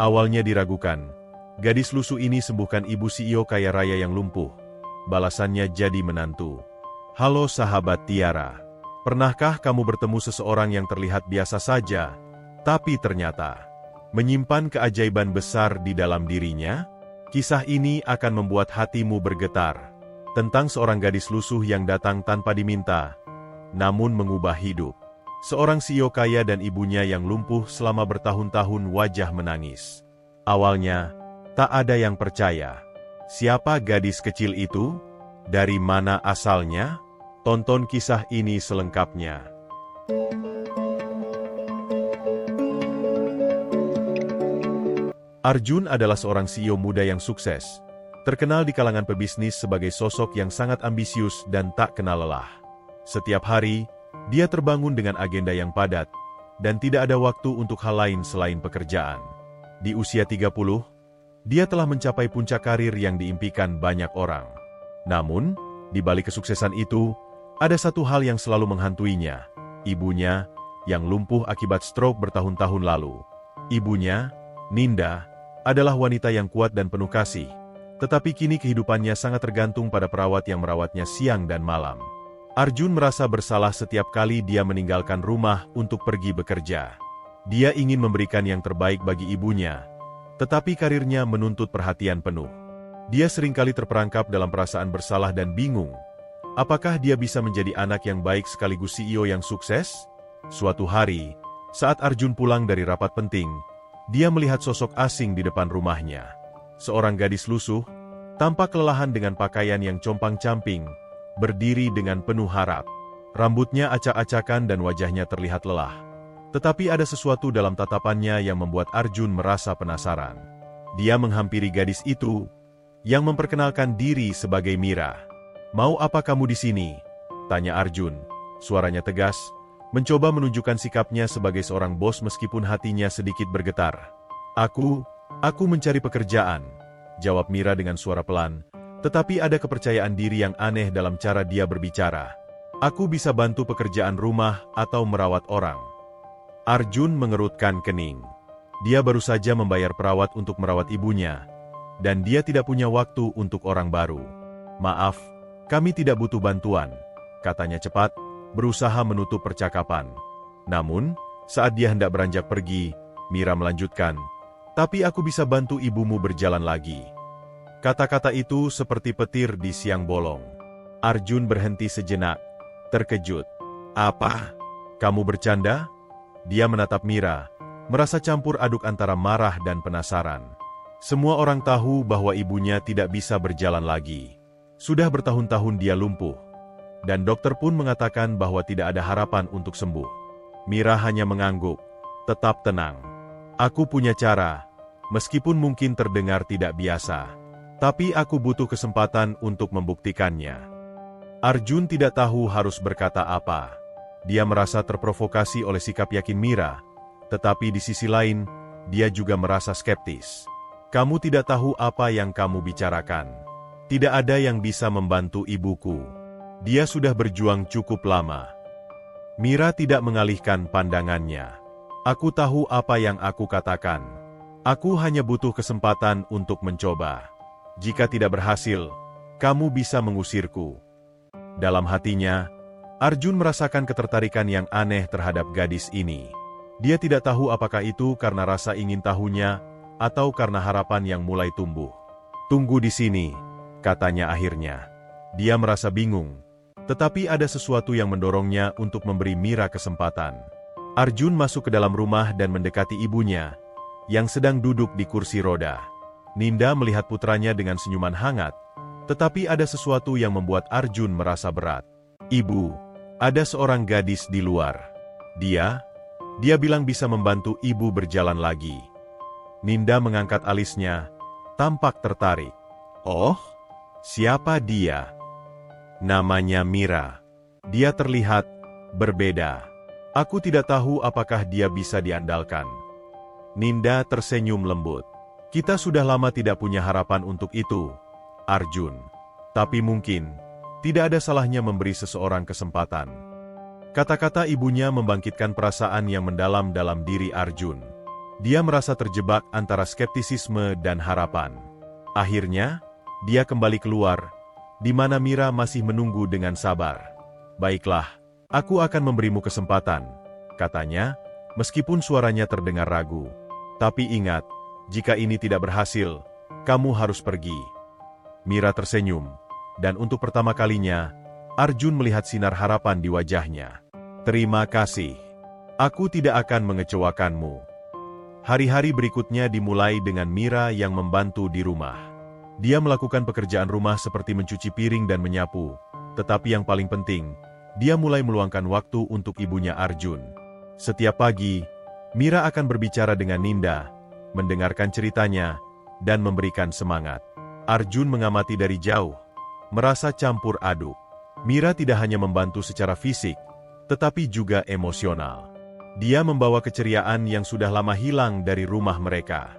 Awalnya diragukan, gadis lusuh ini sembuhkan ibu CEO kaya raya yang lumpuh. Balasannya jadi menantu. Halo sahabat Tiara. Pernahkah kamu bertemu seseorang yang terlihat biasa saja, tapi ternyata menyimpan keajaiban besar di dalam dirinya? Kisah ini akan membuat hatimu bergetar. Tentang seorang gadis lusuh yang datang tanpa diminta, namun mengubah hidup. Seorang CEO kaya dan ibunya yang lumpuh selama bertahun-tahun wajah menangis. Awalnya, tak ada yang percaya. Siapa gadis kecil itu? Dari mana asalnya? Tonton kisah ini selengkapnya. Arjun adalah seorang CEO muda yang sukses. Terkenal di kalangan pebisnis sebagai sosok yang sangat ambisius dan tak kenal lelah. Setiap hari, dia terbangun dengan agenda yang padat, dan tidak ada waktu untuk hal lain selain pekerjaan. Di usia 30, dia telah mencapai puncak karir yang diimpikan banyak orang. Namun, di balik kesuksesan itu, ada satu hal yang selalu menghantuinya, ibunya, yang lumpuh akibat stroke bertahun-tahun lalu. Ibunya, Ninda, adalah wanita yang kuat dan penuh kasih, tetapi kini kehidupannya sangat tergantung pada perawat yang merawatnya siang dan malam. Arjun merasa bersalah setiap kali dia meninggalkan rumah untuk pergi bekerja. Dia ingin memberikan yang terbaik bagi ibunya, tetapi karirnya menuntut perhatian penuh. Dia seringkali terperangkap dalam perasaan bersalah dan bingung. Apakah dia bisa menjadi anak yang baik sekaligus CEO yang sukses? Suatu hari, saat Arjun pulang dari rapat penting, dia melihat sosok asing di depan rumahnya. Seorang gadis lusuh, tampak kelelahan dengan pakaian yang compang-camping, berdiri dengan penuh harap. Rambutnya acak-acakan dan wajahnya terlihat lelah. Tetapi ada sesuatu dalam tatapannya yang membuat Arjun merasa penasaran. Dia menghampiri gadis itu, yang memperkenalkan diri sebagai Mira. "Mau apa kamu di sini?" tanya Arjun. Suaranya tegas, mencoba menunjukkan sikapnya sebagai seorang bos meskipun hatinya sedikit bergetar. Aku mencari pekerjaan," jawab Mira dengan suara pelan. Tetapi ada kepercayaan diri yang aneh dalam cara dia berbicara. "Aku bisa bantu pekerjaan rumah atau merawat orang." Arjun mengerutkan kening. Dia baru saja membayar perawat untuk merawat ibunya, dan dia tidak punya waktu untuk orang baru. "Maaf, kami tidak butuh bantuan," katanya cepat, berusaha menutup percakapan. Namun, saat dia hendak beranjak pergi, Mira melanjutkan, "Tapi aku bisa bantu ibumu berjalan lagi." Kata-kata itu seperti petir di siang bolong. Arjun berhenti sejenak, terkejut. "Apa? Kamu bercanda?" Dia menatap Mira, merasa campur aduk antara marah dan penasaran. Semua orang tahu bahwa ibunya tidak bisa berjalan lagi. Sudah bertahun-tahun dia lumpuh, dan dokter pun mengatakan bahwa tidak ada harapan untuk sembuh. Mira hanya mengangguk, "Tetap tenang. Aku punya cara, meskipun mungkin terdengar tidak biasa. Tapi aku butuh kesempatan untuk membuktikannya." Arjun tidak tahu harus berkata apa. Dia merasa terprovokasi oleh sikap yakin Mira, tetapi di sisi lain, dia juga merasa skeptis. "Kamu tidak tahu apa yang kamu bicarakan. Tidak ada yang bisa membantu ibuku. Dia sudah berjuang cukup lama." Mira tidak mengalihkan pandangannya. "Aku tahu apa yang aku katakan. Aku hanya butuh kesempatan untuk mencoba. Jika tidak berhasil, kamu bisa mengusirku." Dalam hatinya, Arjun merasakan ketertarikan yang aneh terhadap gadis ini. Dia tidak tahu apakah itu karena rasa ingin tahunya, atau karena harapan yang mulai tumbuh. "Tunggu di sini," katanya akhirnya. Dia merasa bingung, tetapi ada sesuatu yang mendorongnya untuk memberi Mira kesempatan. Arjun masuk ke dalam rumah dan mendekati ibunya, yang sedang duduk di kursi roda. Ninda melihat putranya dengan senyuman hangat, tetapi ada sesuatu yang membuat Arjun merasa berat. "Ibu, ada seorang gadis di luar. Dia bilang bisa membantu ibu berjalan lagi." Ninda mengangkat alisnya, tampak tertarik. "Oh, siapa dia?" "Namanya Mira. Dia terlihat berbeda. Aku tidak tahu apakah dia bisa diandalkan." Ninda tersenyum lembut. "Kita sudah lama tidak punya harapan untuk itu, Arjun. Tapi mungkin, tidak ada salahnya memberi seseorang kesempatan." Kata-kata ibunya membangkitkan perasaan yang mendalam dalam diri Arjun. Dia merasa terjebak antara skeptisisme dan harapan. Akhirnya, dia kembali keluar, di mana Mira masih menunggu dengan sabar. "Baiklah, aku akan memberimu kesempatan," katanya, meskipun suaranya terdengar ragu. "Tapi ingat, jika ini tidak berhasil, kamu harus pergi." Mira tersenyum, dan untuk pertama kalinya, Arjun melihat sinar harapan di wajahnya. "Terima kasih. Aku tidak akan mengecewakanmu." Hari-hari berikutnya dimulai dengan Mira yang membantu di rumah. Dia melakukan pekerjaan rumah seperti mencuci piring dan menyapu, tetapi yang paling penting, dia mulai meluangkan waktu untuk ibunya Arjun. Setiap pagi, Mira akan berbicara dengan Ninda, mendengarkan ceritanya, dan memberikan semangat. Arjun mengamati dari jauh, merasa campur aduk. Mira tidak hanya membantu secara fisik, tetapi juga emosional. Dia membawa keceriaan yang sudah lama hilang dari rumah mereka.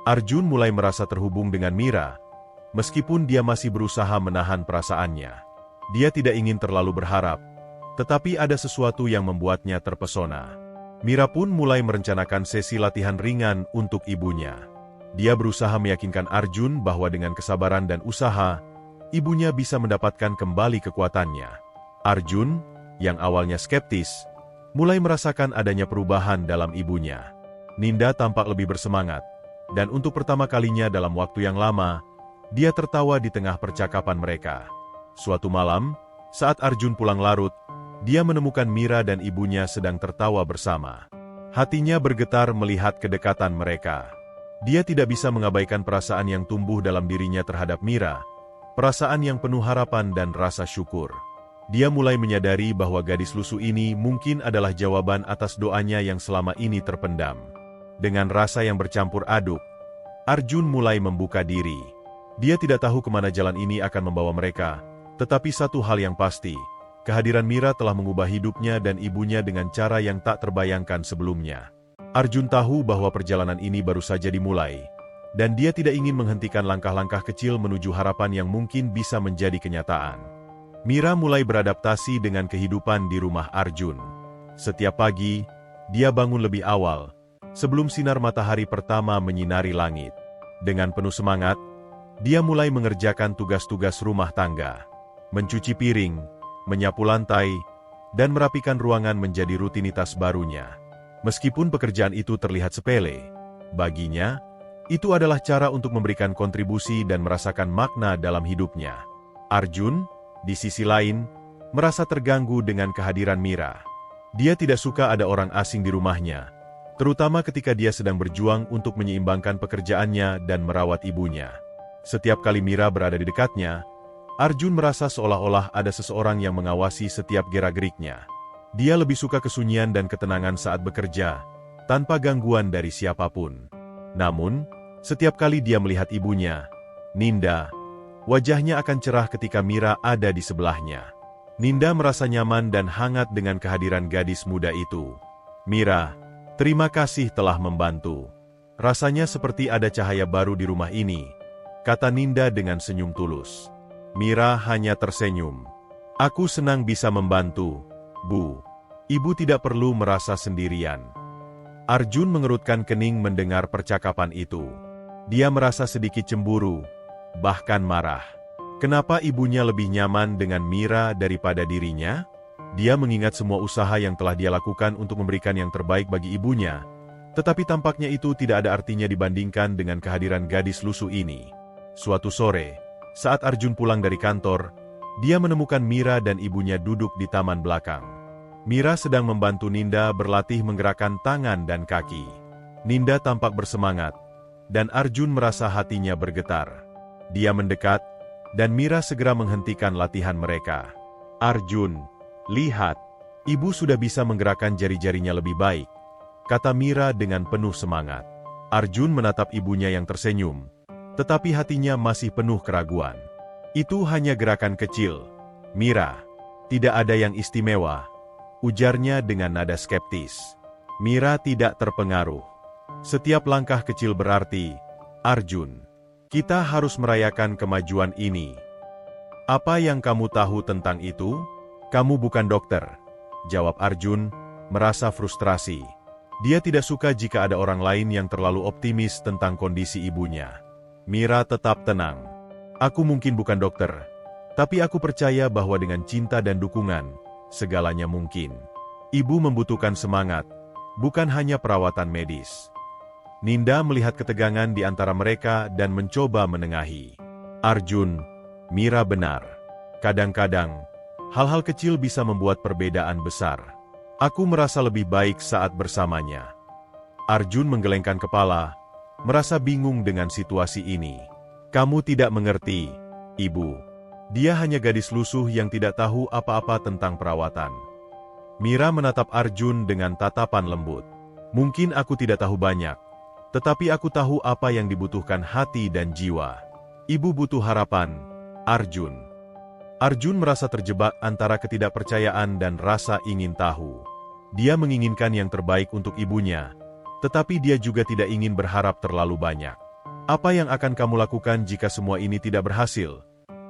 Arjun mulai merasa terhubung dengan Mira, meskipun dia masih berusaha menahan perasaannya. Dia tidak ingin terlalu berharap, tetapi ada sesuatu yang membuatnya terpesona. Mira pun mulai merencanakan sesi latihan ringan untuk ibunya. Dia berusaha meyakinkan Arjun bahwa dengan kesabaran dan usaha, ibunya bisa mendapatkan kembali kekuatannya. Arjun, yang awalnya skeptis, mulai merasakan adanya perubahan dalam ibunya. Ninda tampak lebih bersemangat, dan untuk pertama kalinya dalam waktu yang lama, dia tertawa di tengah percakapan mereka. Suatu malam, saat Arjun pulang larut, dia menemukan Mira dan ibunya sedang tertawa bersama. Hatinya bergetar melihat kedekatan mereka. Dia tidak bisa mengabaikan perasaan yang tumbuh dalam dirinya terhadap Mira, perasaan yang penuh harapan dan rasa syukur. Dia mulai menyadari bahwa gadis lusuh ini mungkin adalah jawaban atas doanya yang selama ini terpendam. Dengan rasa yang bercampur aduk, Arjun mulai membuka diri. Dia tidak tahu kemana jalan ini akan membawa mereka, tetapi satu hal yang pasti, kehadiran Mira telah mengubah hidupnya dan ibunya dengan cara yang tak terbayangkan sebelumnya. Arjun tahu bahwa perjalanan ini baru saja dimulai, dan dia tidak ingin menghentikan langkah-langkah kecil menuju harapan yang mungkin bisa menjadi kenyataan. Mira mulai beradaptasi dengan kehidupan di rumah Arjun. Setiap pagi, dia bangun lebih awal, sebelum sinar matahari pertama menyinari langit. Dengan penuh semangat, dia mulai mengerjakan tugas-tugas rumah tangga. Mencuci piring, menyapu lantai, dan merapikan ruangan menjadi rutinitas barunya. Meskipun pekerjaan itu terlihat sepele, baginya, itu adalah cara untuk memberikan kontribusi dan merasakan makna dalam hidupnya. Arjun, di sisi lain, merasa terganggu dengan kehadiran Mira. Dia tidak suka ada orang asing di rumahnya, terutama ketika dia sedang berjuang untuk menyeimbangkan pekerjaannya dan merawat ibunya. Setiap kali Mira berada di dekatnya, Arjun merasa seolah-olah ada seseorang yang mengawasi setiap gerak-geriknya. Dia lebih suka kesunyian dan ketenangan saat bekerja, tanpa gangguan dari siapapun. Namun, setiap kali dia melihat ibunya, Ninda, wajahnya akan cerah ketika Mira ada di sebelahnya. Ninda merasa nyaman dan hangat dengan kehadiran gadis muda itu. "Mira, terima kasih telah membantu. Rasanya seperti ada cahaya baru di rumah ini," kata Ninda dengan senyum tulus. Mira hanya tersenyum. "Aku senang bisa membantu, Bu. Ibu tidak perlu merasa sendirian." Arjun mengerutkan kening mendengar percakapan itu. Dia merasa sedikit cemburu, bahkan marah. Kenapa ibunya lebih nyaman dengan Mira daripada dirinya? Dia mengingat semua usaha yang telah dia lakukan untuk memberikan yang terbaik bagi ibunya, tetapi tampaknya itu tidak ada artinya dibandingkan dengan kehadiran gadis lusuh ini. Suatu sore, saat Arjun pulang dari kantor, dia menemukan Mira dan ibunya duduk di taman belakang. Mira sedang membantu Ninda berlatih menggerakkan tangan dan kaki. Ninda tampak bersemangat, dan Arjun merasa hatinya bergetar. Dia mendekat, dan Mira segera menghentikan latihan mereka. "Arjun, lihat, ibu sudah bisa menggerakkan jari-jarinya lebih baik," kata Mira dengan penuh semangat. Arjun menatap ibunya yang tersenyum, tetapi hatinya masih penuh keraguan. "Itu hanya gerakan kecil, Mira. Tidak ada yang istimewa," ujarnya dengan nada skeptis. Mira tidak terpengaruh. "Setiap langkah kecil berarti, Arjun. Kita harus merayakan kemajuan ini." "Apa yang kamu tahu tentang itu? Kamu bukan dokter," jawab Arjun, merasa frustrasi. Dia tidak suka jika ada orang lain yang terlalu optimis tentang kondisi ibunya. Mira tetap tenang. Aku mungkin bukan dokter, tapi aku percaya bahwa dengan cinta dan dukungan, segalanya mungkin. Ibu membutuhkan semangat, bukan hanya perawatan medis. Ninda melihat ketegangan di antara mereka dan mencoba menengahi. Arjun, Mira benar. Kadang-kadang, hal-hal kecil bisa membuat perbedaan besar. Aku merasa lebih baik saat bersamanya. Arjun menggelengkan kepala, merasa bingung dengan situasi ini. Kamu tidak mengerti, Ibu. Dia hanya gadis lusuh yang tidak tahu apa-apa tentang perawatan. Mira menatap Arjun dengan tatapan lembut. Mungkin aku tidak tahu banyak, tetapi aku tahu apa yang dibutuhkan hati dan jiwa. Ibu butuh harapan, Arjun. Arjun merasa terjebak antara ketidakpercayaan dan rasa ingin tahu. Dia menginginkan yang terbaik untuk ibunya, tetapi dia juga tidak ingin berharap terlalu banyak. Apa yang akan kamu lakukan jika semua ini tidak berhasil?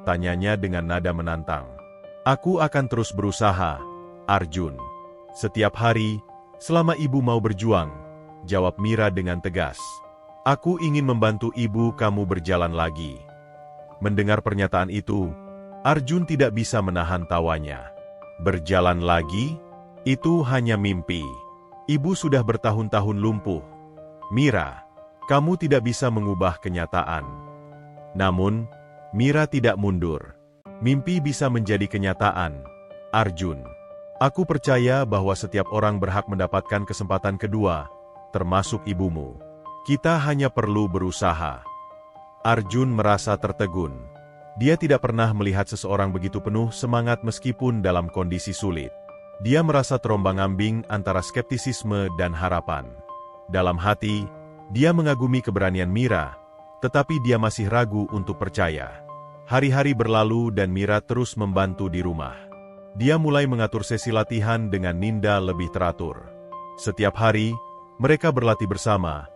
Tanyanya dengan nada menantang. Aku akan terus berusaha, Arjun. Setiap hari, selama ibu mau berjuang, jawab Mira dengan tegas. Aku ingin membantu ibu kamu berjalan lagi. Mendengar pernyataan itu, Arjun tidak bisa menahan tawanya. Berjalan lagi? Itu hanya mimpi. Ibu sudah bertahun-tahun lumpuh. Mira, kamu tidak bisa mengubah kenyataan. Namun, Mira tidak mundur. Mimpi bisa menjadi kenyataan, Arjun. Aku percaya bahwa setiap orang berhak mendapatkan kesempatan kedua, termasuk ibumu. Kita hanya perlu berusaha. Arjun merasa tertegun. Dia tidak pernah melihat seseorang begitu penuh semangat meskipun dalam kondisi sulit. Dia merasa terombang-ambing antara skeptisisme dan harapan. Dalam hati, dia mengagumi keberanian Mira, tetapi dia masih ragu untuk percaya. Hari-hari berlalu dan Mira terus membantu di rumah. Dia mulai mengatur sesi latihan dengan Ninda lebih teratur. Setiap hari, mereka berlatih bersama,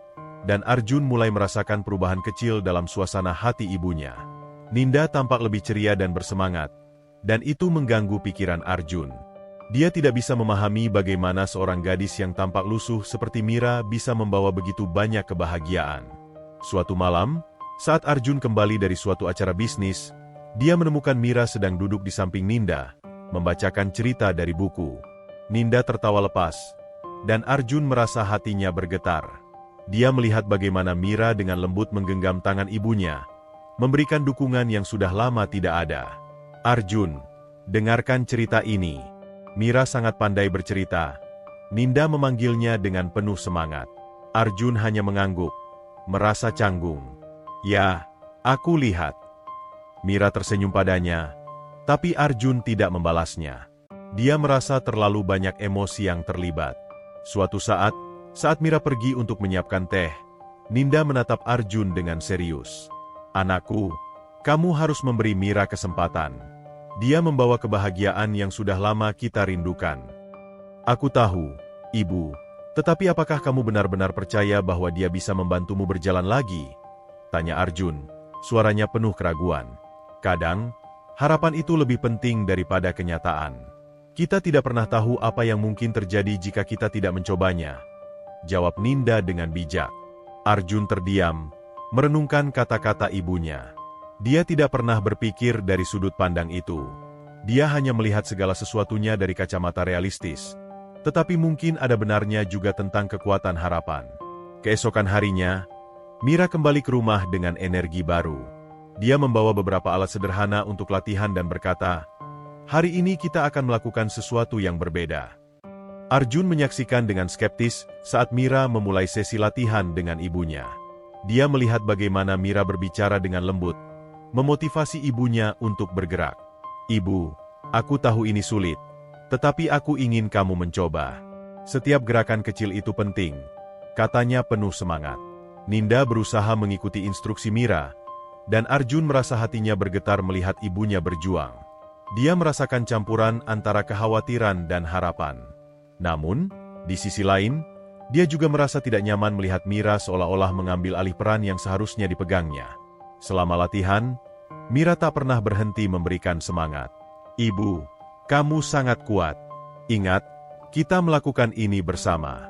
dan Arjun mulai merasakan perubahan kecil dalam suasana hati ibunya. Ninda tampak lebih ceria dan bersemangat, dan itu mengganggu pikiran Arjun. Dia tidak bisa memahami bagaimana seorang gadis yang tampak lusuh seperti Mira bisa membawa begitu banyak kebahagiaan. Suatu malam, saat Arjun kembali dari suatu acara bisnis, dia menemukan Mira sedang duduk di samping Ninda, membacakan cerita dari buku. Ninda tertawa lepas, dan Arjun merasa hatinya bergetar. Dia melihat bagaimana Mira dengan lembut menggenggam tangan ibunya, memberikan dukungan yang sudah lama tidak ada. Arjun, dengarkan cerita ini. Mira sangat pandai bercerita. Ninda memanggilnya dengan penuh semangat. Arjun hanya mengangguk, merasa canggung. Ya, aku lihat. Mira tersenyum padanya, tapi Arjun tidak membalasnya. Dia merasa terlalu banyak emosi yang terlibat. Suatu saat Mira pergi untuk menyiapkan teh, Ninda menatap Arjun dengan serius. Anakku, kamu harus memberi Mira kesempatan. Dia membawa kebahagiaan yang sudah lama kita rindukan. Aku tahu, Ibu, tetapi apakah kamu benar-benar percaya bahwa dia bisa membantumu berjalan lagi? Tanya Arjun, suaranya penuh keraguan. Kadang, harapan itu lebih penting daripada kenyataan. Kita tidak pernah tahu apa yang mungkin terjadi jika kita tidak mencobanya. Jawab Ninda dengan bijak. Arjun terdiam, merenungkan kata-kata ibunya. Dia tidak pernah berpikir dari sudut pandang itu. Dia hanya melihat segala sesuatunya dari kacamata realistis. Tetapi mungkin ada benarnya juga tentang kekuatan harapan. Keesokan harinya, Mira kembali ke rumah dengan energi baru. Dia membawa beberapa alat sederhana untuk latihan dan berkata, "Hari ini kita akan melakukan sesuatu yang berbeda." Arjun menyaksikan dengan skeptis saat Mira memulai sesi latihan dengan ibunya. Dia melihat bagaimana Mira berbicara dengan lembut, memotivasi ibunya untuk bergerak. "Ibu, aku tahu ini sulit, tetapi aku ingin kamu mencoba. Setiap gerakan kecil itu penting," katanya penuh semangat. Ninda berusaha mengikuti instruksi Mira, dan Arjun merasa hatinya bergetar melihat ibunya berjuang. Dia merasakan campuran antara kekhawatiran dan harapan. Namun, di sisi lain, dia juga merasa tidak nyaman melihat Mira seolah-olah mengambil alih peran yang seharusnya dipegangnya. Selama latihan, Mira tak pernah berhenti memberikan semangat. "Ibu, kamu sangat kuat. Ingat, kita melakukan ini bersama.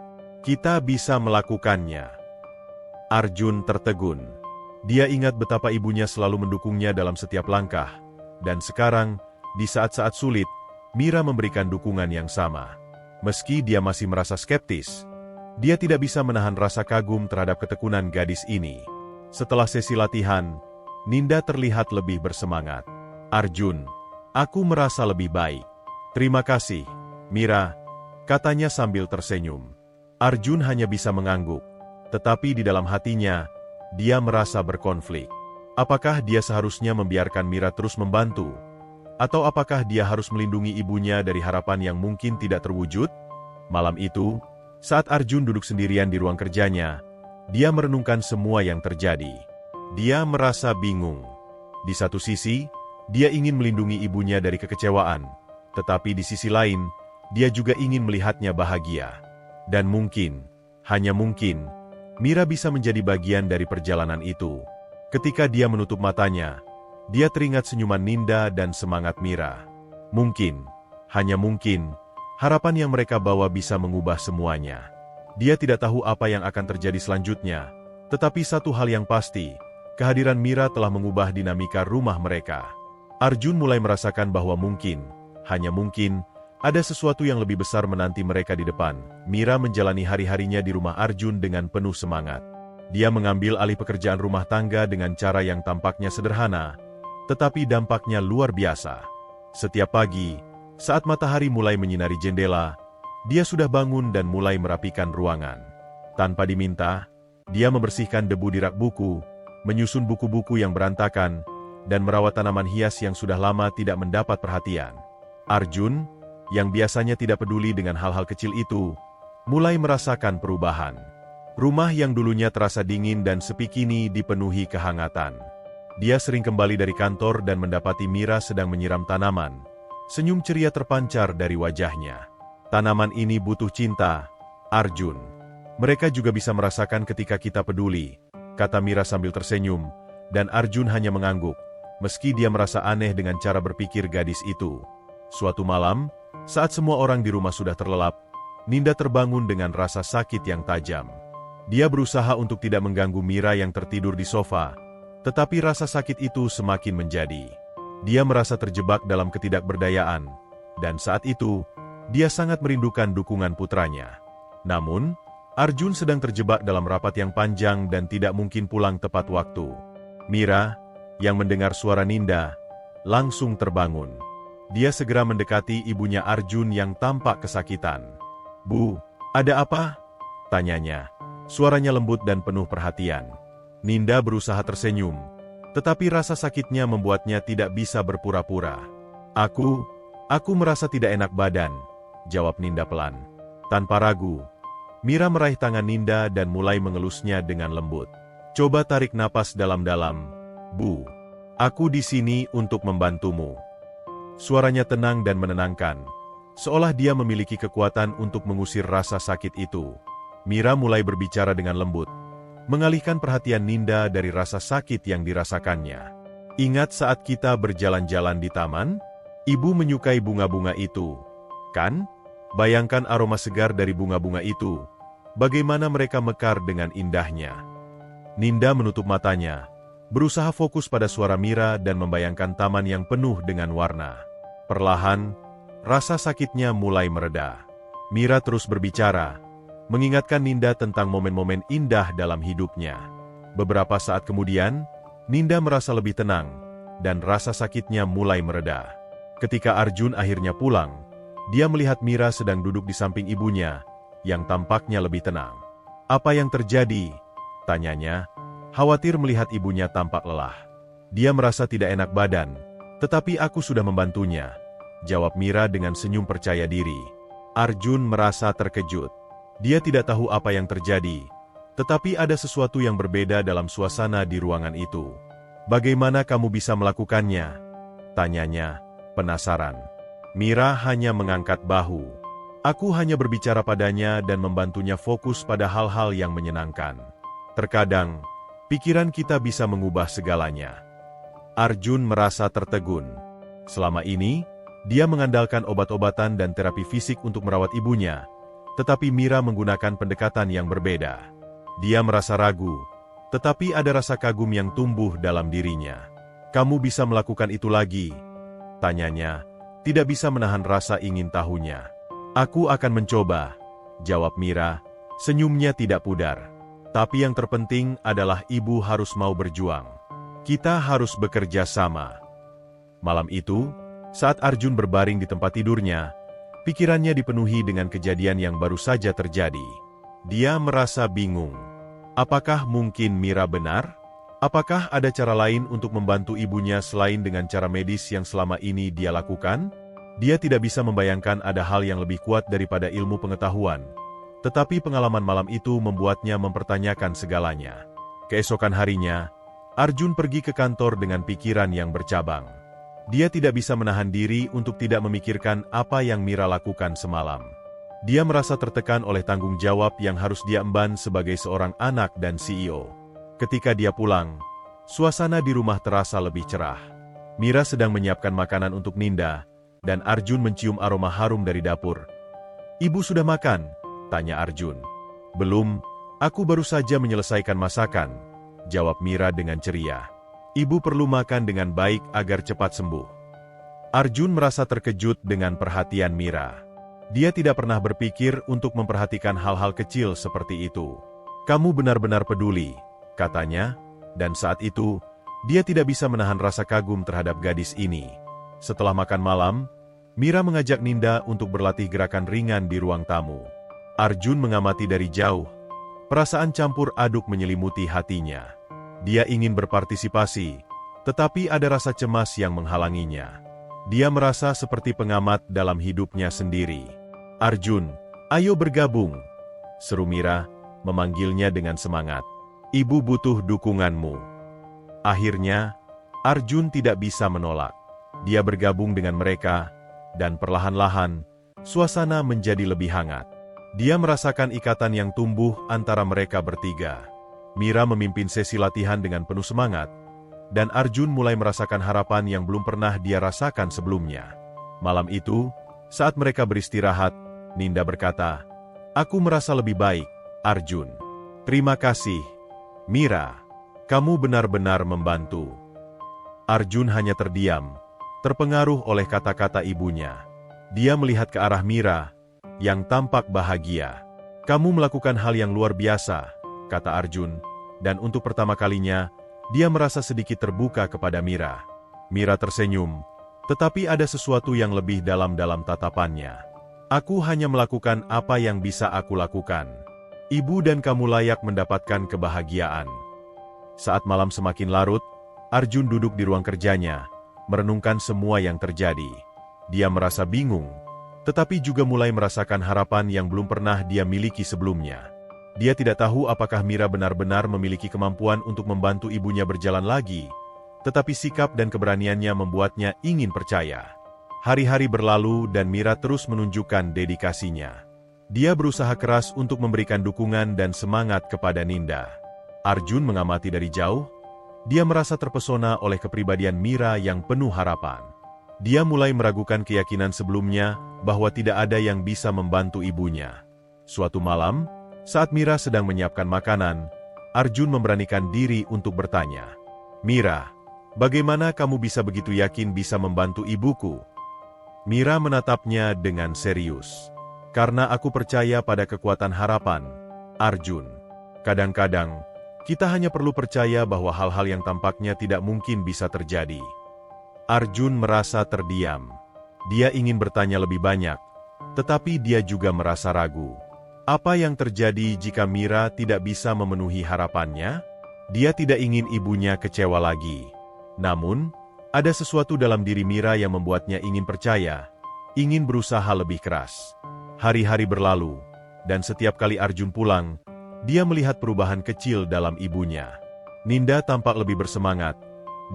Kita bisa melakukannya. Arjun tertegun. Dia ingat betapa ibunya selalu mendukungnya dalam setiap langkah. Dan sekarang, di saat-saat sulit, Mira memberikan dukungan yang sama. Meski dia masih merasa skeptis, dia tidak bisa menahan rasa kagum terhadap ketekunan gadis ini. Setelah sesi latihan, Ninda terlihat lebih bersemangat. Arjun, aku merasa lebih baik. Terima kasih, Mira, katanya sambil tersenyum. Arjun hanya bisa mengangguk, tetapi di dalam hatinya, dia merasa berkonflik. Apakah dia seharusnya membiarkan Mira terus membantu? Atau apakah dia harus melindungi ibunya dari harapan yang mungkin tidak terwujud? Malam itu, saat Arjun duduk sendirian di ruang kerjanya, dia merenungkan semua yang terjadi. Dia merasa bingung. Di satu sisi, dia ingin melindungi ibunya dari kekecewaan, tetapi di sisi lain, dia juga ingin melihatnya bahagia. Dan mungkin, hanya mungkin, Mira bisa menjadi bagian dari perjalanan itu. Ketika dia menutup matanya, dia teringat senyuman Ninda dan semangat Mira. Mungkin, hanya mungkin, harapan yang mereka bawa bisa mengubah semuanya. Dia tidak tahu apa yang akan terjadi selanjutnya, tetapi satu hal yang pasti, kehadiran Mira telah mengubah dinamika rumah mereka. Arjun mulai merasakan bahwa mungkin, hanya mungkin, ada sesuatu yang lebih besar menanti mereka di depan. Mira menjalani hari-harinya di rumah Arjun dengan penuh semangat. Dia mengambil alih pekerjaan rumah tangga dengan cara yang tampaknya sederhana, tetapi dampaknya luar biasa. Setiap pagi, saat matahari mulai menyinari jendela, dia sudah bangun dan mulai merapikan ruangan. Tanpa diminta, dia membersihkan debu di rak buku, menyusun buku-buku yang berantakan, dan merawat tanaman hias yang sudah lama tidak mendapat perhatian. Arjun, yang biasanya tidak peduli dengan hal-hal kecil itu, mulai merasakan perubahan. Rumah yang dulunya terasa dingin dan sepi kini dipenuhi kehangatan. Dia sering kembali dari kantor dan mendapati Mira sedang menyiram tanaman. Senyum ceria terpancar dari wajahnya. Tanaman ini butuh cinta, Arjun. Mereka juga bisa merasakan ketika kita peduli, kata Mira sambil tersenyum, dan Arjun hanya mengangguk, meski dia merasa aneh dengan cara berpikir gadis itu. Suatu malam, saat semua orang di rumah sudah terlelap, Ninda terbangun dengan rasa sakit yang tajam. Dia berusaha untuk tidak mengganggu Mira yang tertidur di sofa, tetapi rasa sakit itu semakin menjadi. Dia merasa terjebak dalam ketidakberdayaan, dan saat itu, dia sangat merindukan dukungan putranya. Namun, Arjun sedang terjebak dalam rapat yang panjang dan tidak mungkin pulang tepat waktu. Mira, yang mendengar suara Ninda, langsung terbangun. Dia segera mendekati ibunya Arjun yang tampak kesakitan. "Bu, ada apa?" tanyanya. Suaranya lembut dan penuh perhatian. Ninda berusaha tersenyum, tetapi rasa sakitnya membuatnya tidak bisa berpura-pura. Aku merasa tidak enak badan," jawab Ninda pelan. Tanpa ragu, Mira meraih tangan Ninda dan mulai mengelusnya dengan lembut. "Coba tarik napas dalam-dalam, Bu. Aku di sini untuk membantumu." Suaranya tenang dan menenangkan, seolah dia memiliki kekuatan untuk mengusir rasa sakit itu. Mira mulai berbicara dengan lembut, mengalihkan perhatian Ninda dari rasa sakit yang dirasakannya. "Ingat saat kita berjalan-jalan di taman? Ibu menyukai bunga-bunga itu, kan? Bayangkan aroma segar dari bunga-bunga itu. Bagaimana mereka mekar dengan indahnya." Ninda menutup matanya, berusaha fokus pada suara Mira dan membayangkan taman yang penuh dengan warna. Perlahan, rasa sakitnya mulai mereda. Mira terus berbicara, mengingatkan Ninda tentang momen-momen indah dalam hidupnya. Beberapa saat kemudian, Ninda merasa lebih tenang, dan rasa sakitnya mulai mereda. Ketika Arjun akhirnya pulang, dia melihat Mira sedang duduk di samping ibunya, yang tampaknya lebih tenang. "Apa yang terjadi?" tanyanya, khawatir melihat ibunya tampak lelah. "Dia merasa tidak enak badan, tetapi aku sudah membantunya," jawab Mira dengan senyum percaya diri. Arjun merasa terkejut. Dia tidak tahu apa yang terjadi, tetapi ada sesuatu yang berbeda dalam suasana di ruangan itu. "Bagaimana kamu bisa melakukannya?" tanyanya, penasaran. Mira hanya mengangkat bahu. "Aku hanya berbicara padanya dan membantunya fokus pada hal-hal yang menyenangkan. Terkadang, pikiran kita bisa mengubah segalanya." Arjun merasa tertegun. Selama ini, dia mengandalkan obat-obatan dan terapi fisik untuk merawat ibunya, tetapi Mira menggunakan pendekatan yang berbeda. Dia merasa ragu, tetapi ada rasa kagum yang tumbuh dalam dirinya. "Kamu bisa melakukan itu lagi?" tanyanya, tidak bisa menahan rasa ingin tahunya. "Aku akan mencoba," jawab Mira, senyumnya tidak pudar. "Tapi yang terpenting adalah ibu harus mau berjuang. Kita harus bekerja sama." Malam itu, saat Arjun berbaring di tempat tidurnya, pikirannya dipenuhi dengan kejadian yang baru saja terjadi. Dia merasa bingung. Apakah mungkin Mira benar? Apakah ada cara lain untuk membantu ibunya selain dengan cara medis yang selama ini dia lakukan? Dia tidak bisa membayangkan ada hal yang lebih kuat daripada ilmu pengetahuan. Tetapi pengalaman malam itu membuatnya mempertanyakan segalanya. Keesokan harinya, Arjun pergi ke kantor dengan pikiran yang bercabang. Dia tidak bisa menahan diri untuk tidak memikirkan apa yang Mira lakukan semalam. Dia merasa tertekan oleh tanggung jawab yang harus dia emban sebagai seorang anak dan CEO. Ketika dia pulang, suasana di rumah terasa lebih cerah. Mira sedang menyiapkan makanan untuk Ninda, dan Arjun mencium aroma harum dari dapur. "Ibu sudah makan?" tanya Arjun. "Belum, aku baru saja menyelesaikan masakan," jawab Mira dengan ceria. "Ibu perlu makan dengan baik agar cepat sembuh." Arjun merasa terkejut dengan perhatian Mira. Dia tidak pernah berpikir untuk memperhatikan hal-hal kecil seperti itu. "Kamu benar-benar peduli," katanya, dan saat itu, dia tidak bisa menahan rasa kagum terhadap gadis ini. Setelah makan malam, Mira mengajak Ninda untuk berlatih gerakan ringan di ruang tamu. Arjun mengamati dari jauh. Perasaan campur aduk menyelimuti hatinya. Dia ingin berpartisipasi, tetapi ada rasa cemas yang menghalanginya. Dia merasa seperti pengamat dalam hidupnya sendiri. "Arjun, ayo bergabung," seru Mira, memanggilnya dengan semangat. "Ibu butuh dukunganmu." Akhirnya, Arjun tidak bisa menolak. Dia bergabung dengan mereka, dan perlahan-lahan, suasana menjadi lebih hangat. Dia merasakan ikatan yang tumbuh antara mereka bertiga. Mira memimpin sesi latihan dengan penuh semangat, dan Arjun mulai merasakan harapan yang belum pernah dia rasakan sebelumnya. Malam itu, saat mereka beristirahat, Ninda berkata, "Aku merasa lebih baik, Arjun." "Terima kasih, Mira. Kamu benar-benar membantu." Arjun hanya terdiam, terpengaruh oleh kata-kata ibunya. Dia melihat ke arah Mira, yang tampak bahagia. "Kamu melakukan hal yang luar biasa," kata Arjun, dan untuk pertama kalinya, dia merasa sedikit terbuka kepada Mira. Mira tersenyum, tetapi ada sesuatu yang lebih dalam tatapannya. "Aku hanya melakukan apa yang bisa aku lakukan. Ibu dan kamu layak mendapatkan kebahagiaan." Saat malam semakin larut, Arjun duduk di ruang kerjanya, merenungkan semua yang terjadi. Dia merasa bingung, tetapi juga mulai merasakan harapan yang belum pernah dia miliki sebelumnya. Dia tidak tahu apakah Mira benar-benar memiliki kemampuan untuk membantu ibunya berjalan lagi, tetapi sikap dan keberaniannya membuatnya ingin percaya. Hari-hari berlalu dan Mira terus menunjukkan dedikasinya. Dia berusaha keras untuk memberikan dukungan dan semangat kepada Ninda. Arjun mengamati dari jauh. Dia merasa terpesona oleh kepribadian Mira yang penuh harapan. Dia mulai meragukan keyakinan sebelumnya bahwa tidak ada yang bisa membantu ibunya. Suatu malam, saat Mira sedang menyiapkan makanan, Arjun memberanikan diri untuk bertanya, "Mira, bagaimana kamu bisa begitu yakin bisa membantu ibuku?" Mira menatapnya dengan serius. "Karena aku percaya pada kekuatan harapan, Arjun. Kadang-kadang, kita hanya perlu percaya bahwa hal-hal yang tampaknya tidak mungkin bisa terjadi." Arjun merasa terdiam. Dia ingin bertanya lebih banyak, tetapi dia juga merasa ragu. Apa yang terjadi jika Mira tidak bisa memenuhi harapannya? Dia tidak ingin ibunya kecewa lagi. Namun, ada sesuatu dalam diri Mira yang membuatnya ingin percaya, ingin berusaha lebih keras. Hari-hari berlalu, dan setiap kali Arjun pulang, dia melihat perubahan kecil dalam ibunya. Ninda tampak lebih bersemangat,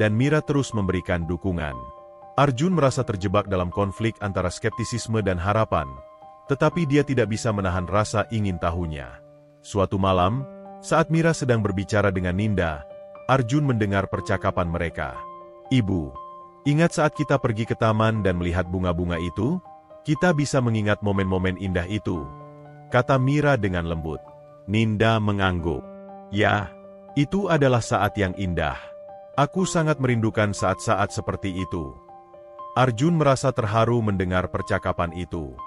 dan Mira terus memberikan dukungan. Arjun merasa terjebak dalam konflik antara skeptisisme dan harapan, tetapi dia tidak bisa menahan rasa ingin tahunya. Suatu malam, saat Mira sedang berbicara dengan Ninda, Arjun mendengar percakapan mereka. "Ibu, ingat saat kita pergi ke taman dan melihat bunga-bunga itu? Kita bisa mengingat momen-momen indah itu," kata Mira dengan lembut. Ninda mengangguk. Ya, itu adalah saat yang indah. Aku sangat merindukan saat-saat seperti itu. Arjun merasa terharu mendengar percakapan itu.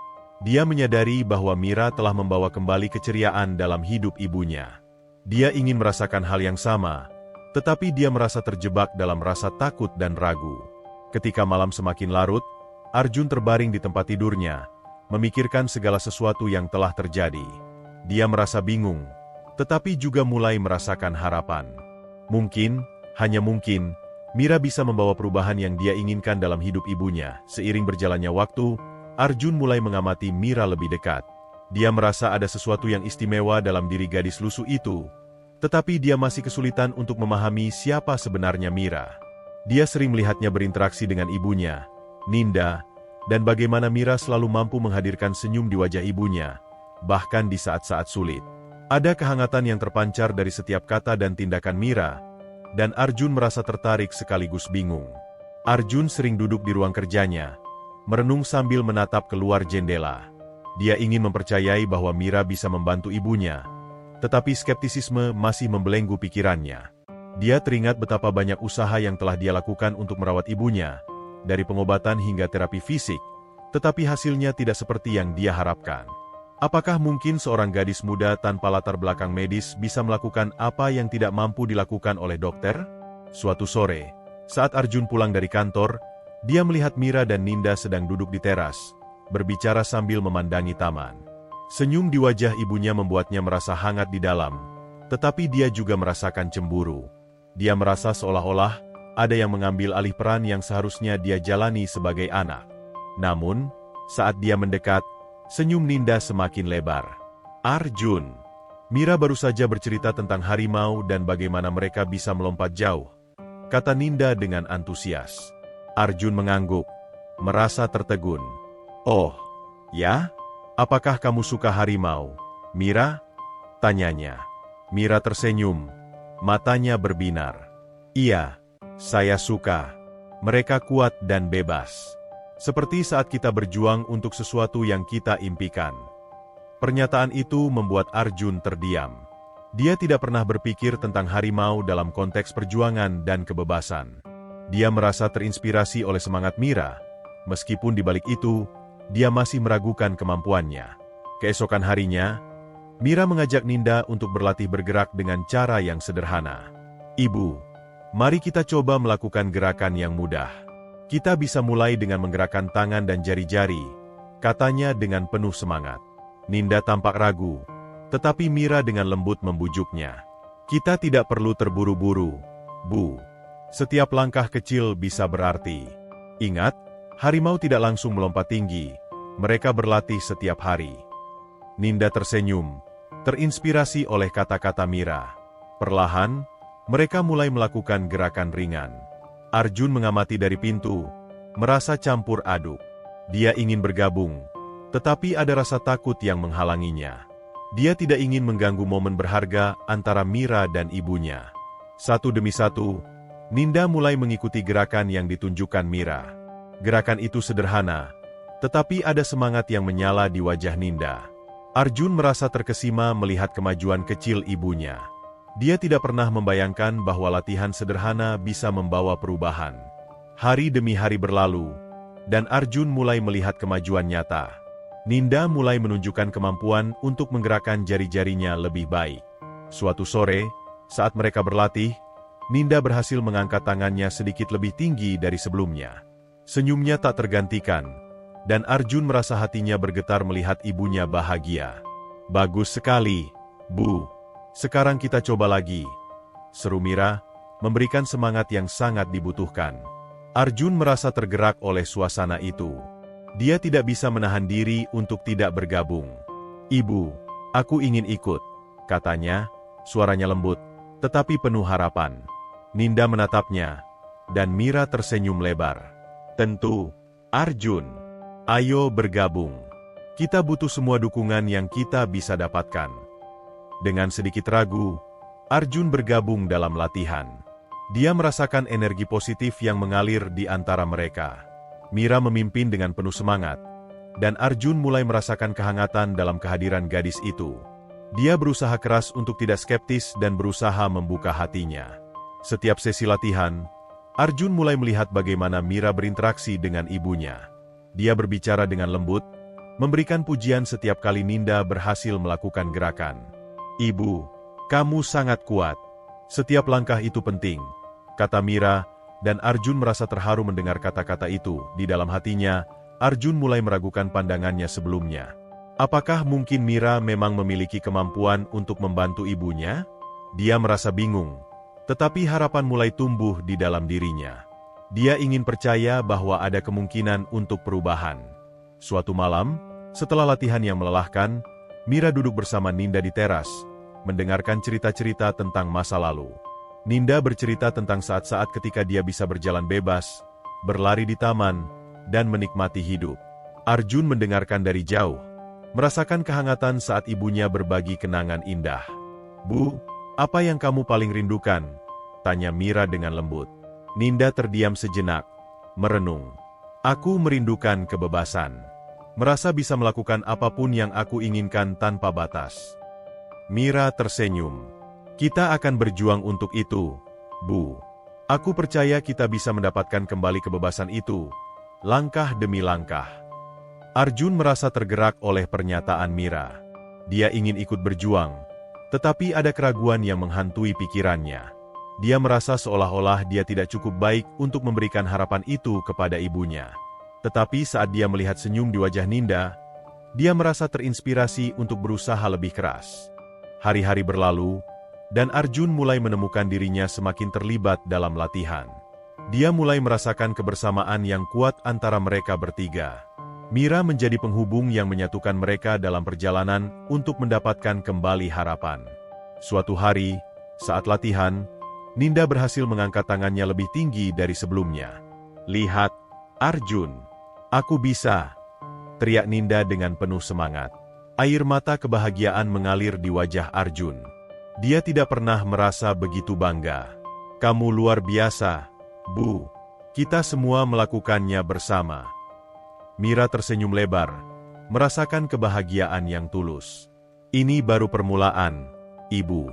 Dia menyadari bahwa Mira telah membawa kembali keceriaan dalam hidup ibunya. Dia ingin merasakan hal yang sama, tetapi dia merasa terjebak dalam rasa takut dan ragu. Ketika malam semakin larut, Arjun terbaring di tempat tidurnya, memikirkan segala sesuatu yang telah terjadi. Dia merasa bingung, tetapi juga mulai merasakan harapan. Mungkin, hanya mungkin, Mira bisa membawa perubahan yang dia inginkan dalam hidup ibunya. Seiring berjalannya waktu, Arjun mulai mengamati Mira lebih dekat. Dia merasa ada sesuatu yang istimewa dalam diri gadis lusuh itu, tetapi dia masih kesulitan untuk memahami siapa sebenarnya Mira. Dia sering melihatnya berinteraksi dengan ibunya, Ninda, dan bagaimana Mira selalu mampu menghadirkan senyum di wajah ibunya, bahkan di saat-saat sulit. Ada kehangatan yang terpancar dari setiap kata dan tindakan Mira, dan Arjun merasa tertarik sekaligus bingung. Arjun sering duduk di ruang kerjanya, merenung sambil menatap keluar jendela. Dia ingin mempercayai bahwa Mira bisa membantu ibunya, tetapi skeptisisme masih membelenggu pikirannya. Dia teringat betapa banyak usaha yang telah dia lakukan untuk merawat ibunya, dari pengobatan hingga terapi fisik, tetapi hasilnya tidak seperti yang dia harapkan. Apakah mungkin seorang gadis muda tanpa latar belakang medis bisa melakukan apa yang tidak mampu dilakukan oleh dokter? Suatu sore, saat Arjun pulang dari kantor, dia melihat Mira dan Ninda sedang duduk di teras, berbicara sambil memandangi taman. Senyum di wajah ibunya membuatnya merasa hangat di dalam, tetapi dia juga merasakan cemburu. Dia merasa seolah-olah ada yang mengambil alih peran yang seharusnya dia jalani sebagai anak. Namun, saat dia mendekat, senyum Ninda semakin lebar. Arjun. Mira baru saja bercerita tentang harimau dan bagaimana mereka bisa melompat jauh, kata Ninda dengan antusias. Arjun mengangguk, merasa tertegun. Oh, ya? Apakah kamu suka harimau, Mira? Tanyanya. Mira tersenyum, matanya berbinar. Iya, saya suka. Mereka kuat dan bebas. Seperti saat kita berjuang untuk sesuatu yang kita impikan. Pernyataan itu membuat Arjun terdiam. Dia tidak pernah berpikir tentang harimau dalam konteks perjuangan dan kebebasan. Dia merasa terinspirasi oleh semangat Mira, meskipun di balik itu, dia masih meragukan kemampuannya. Keesokan harinya, Mira mengajak Ninda untuk berlatih bergerak dengan cara yang sederhana. Ibu, mari kita coba melakukan gerakan yang mudah. Kita bisa mulai dengan menggerakkan tangan dan jari-jari, katanya dengan penuh semangat. Ninda tampak ragu, tetapi Mira dengan lembut membujuknya. Kita tidak perlu terburu-buru, Bu. Setiap langkah kecil bisa berarti. Ingat, harimau tidak langsung melompat tinggi, mereka berlatih setiap hari. Ninda tersenyum, terinspirasi oleh kata-kata Mira. Perlahan, mereka mulai melakukan gerakan ringan. Arjun mengamati dari pintu, merasa campur aduk. Dia ingin bergabung, tetapi ada rasa takut yang menghalanginya. Dia tidak ingin mengganggu momen berharga antara Mira dan ibunya. Satu demi satu, Ninda mulai mengikuti gerakan yang ditunjukkan Mira. Gerakan itu sederhana, tetapi ada semangat yang menyala di wajah Ninda. Arjun merasa terkesima melihat kemajuan kecil ibunya. Dia tidak pernah membayangkan bahwa latihan sederhana bisa membawa perubahan. Hari demi hari berlalu, dan Arjun mulai melihat kemajuan nyata. Ninda mulai menunjukkan kemampuan untuk menggerakkan jari-jarinya lebih baik. Suatu sore, saat mereka berlatih, Ninda berhasil mengangkat tangannya sedikit lebih tinggi dari sebelumnya. Senyumnya tak tergantikan, dan Arjun merasa hatinya bergetar melihat ibunya bahagia. Bagus sekali, Bu. Sekarang kita coba lagi, seru Mira, memberikan semangat yang sangat dibutuhkan. Arjun merasa tergerak oleh suasana itu. Dia tidak bisa menahan diri untuk tidak bergabung. Ibu, aku ingin ikut, katanya, suaranya lembut, tetapi penuh harapan. Ninda menatapnya, dan Mira tersenyum lebar. Tentu, Arjun. Ayo bergabung. Kita butuh semua dukungan yang kita bisa dapatkan. Dengan sedikit ragu, Arjun bergabung dalam latihan. Dia merasakan energi positif yang mengalir di antara mereka. Mira memimpin dengan penuh semangat, dan Arjun mulai merasakan kehangatan dalam kehadiran gadis itu. Dia berusaha keras untuk tidak skeptis dan berusaha membuka hatinya. Setiap sesi latihan, Arjun mulai melihat bagaimana Mira berinteraksi dengan ibunya. Dia berbicara dengan lembut, memberikan pujian setiap kali Ninda berhasil melakukan gerakan. "Ibu, kamu sangat kuat. Setiap langkah itu penting," kata Mira, dan Arjun merasa terharu mendengar kata-kata itu. Di dalam hatinya, Arjun mulai meragukan pandangannya sebelumnya. Apakah mungkin Mira memang memiliki kemampuan untuk membantu ibunya? Dia merasa bingung, tetapi harapan mulai tumbuh di dalam dirinya. Dia ingin percaya bahwa ada kemungkinan untuk perubahan. Suatu malam, setelah latihan yang melelahkan, Mira duduk bersama Ninda di teras, mendengarkan cerita-cerita tentang masa lalu. Ninda bercerita tentang saat-saat ketika dia bisa berjalan bebas, berlari di taman, dan menikmati hidup. Arjun mendengarkan dari jauh, merasakan kehangatan saat ibunya berbagi kenangan indah. "Bu, apa yang kamu paling rindukan?" tanya Mira dengan lembut. Ninda terdiam sejenak, merenung. "Aku merindukan kebebasan. Merasa bisa melakukan apapun yang aku inginkan tanpa batas." Mira tersenyum. "Kita akan berjuang untuk itu, Bu. Aku percaya kita bisa mendapatkan kembali kebebasan itu, langkah demi langkah." Arjun merasa tergerak oleh pernyataan Mira. Dia ingin ikut berjuang, tetapi ada keraguan yang menghantui pikirannya. Dia merasa seolah-olah dia tidak cukup baik untuk memberikan harapan itu kepada ibunya. Tetapi saat dia melihat senyum di wajah Ninda, dia merasa terinspirasi untuk berusaha lebih keras. Hari-hari berlalu, dan Arjun mulai menemukan dirinya semakin terlibat dalam latihan. Dia mulai merasakan kebersamaan yang kuat antara mereka bertiga. Mira menjadi penghubung yang menyatukan mereka dalam perjalanan untuk mendapatkan kembali harapan. Suatu hari, saat latihan, Ninda berhasil mengangkat tangannya lebih tinggi dari sebelumnya. "Lihat, Arjun, aku bisa!" teriak Ninda dengan penuh semangat. Air mata kebahagiaan mengalir di wajah Arjun. Dia tidak pernah merasa begitu bangga. "Kamu luar biasa, Bu. Kita semua melakukannya bersama." Mira tersenyum lebar, merasakan kebahagiaan yang tulus. "Ini baru permulaan, Ibu.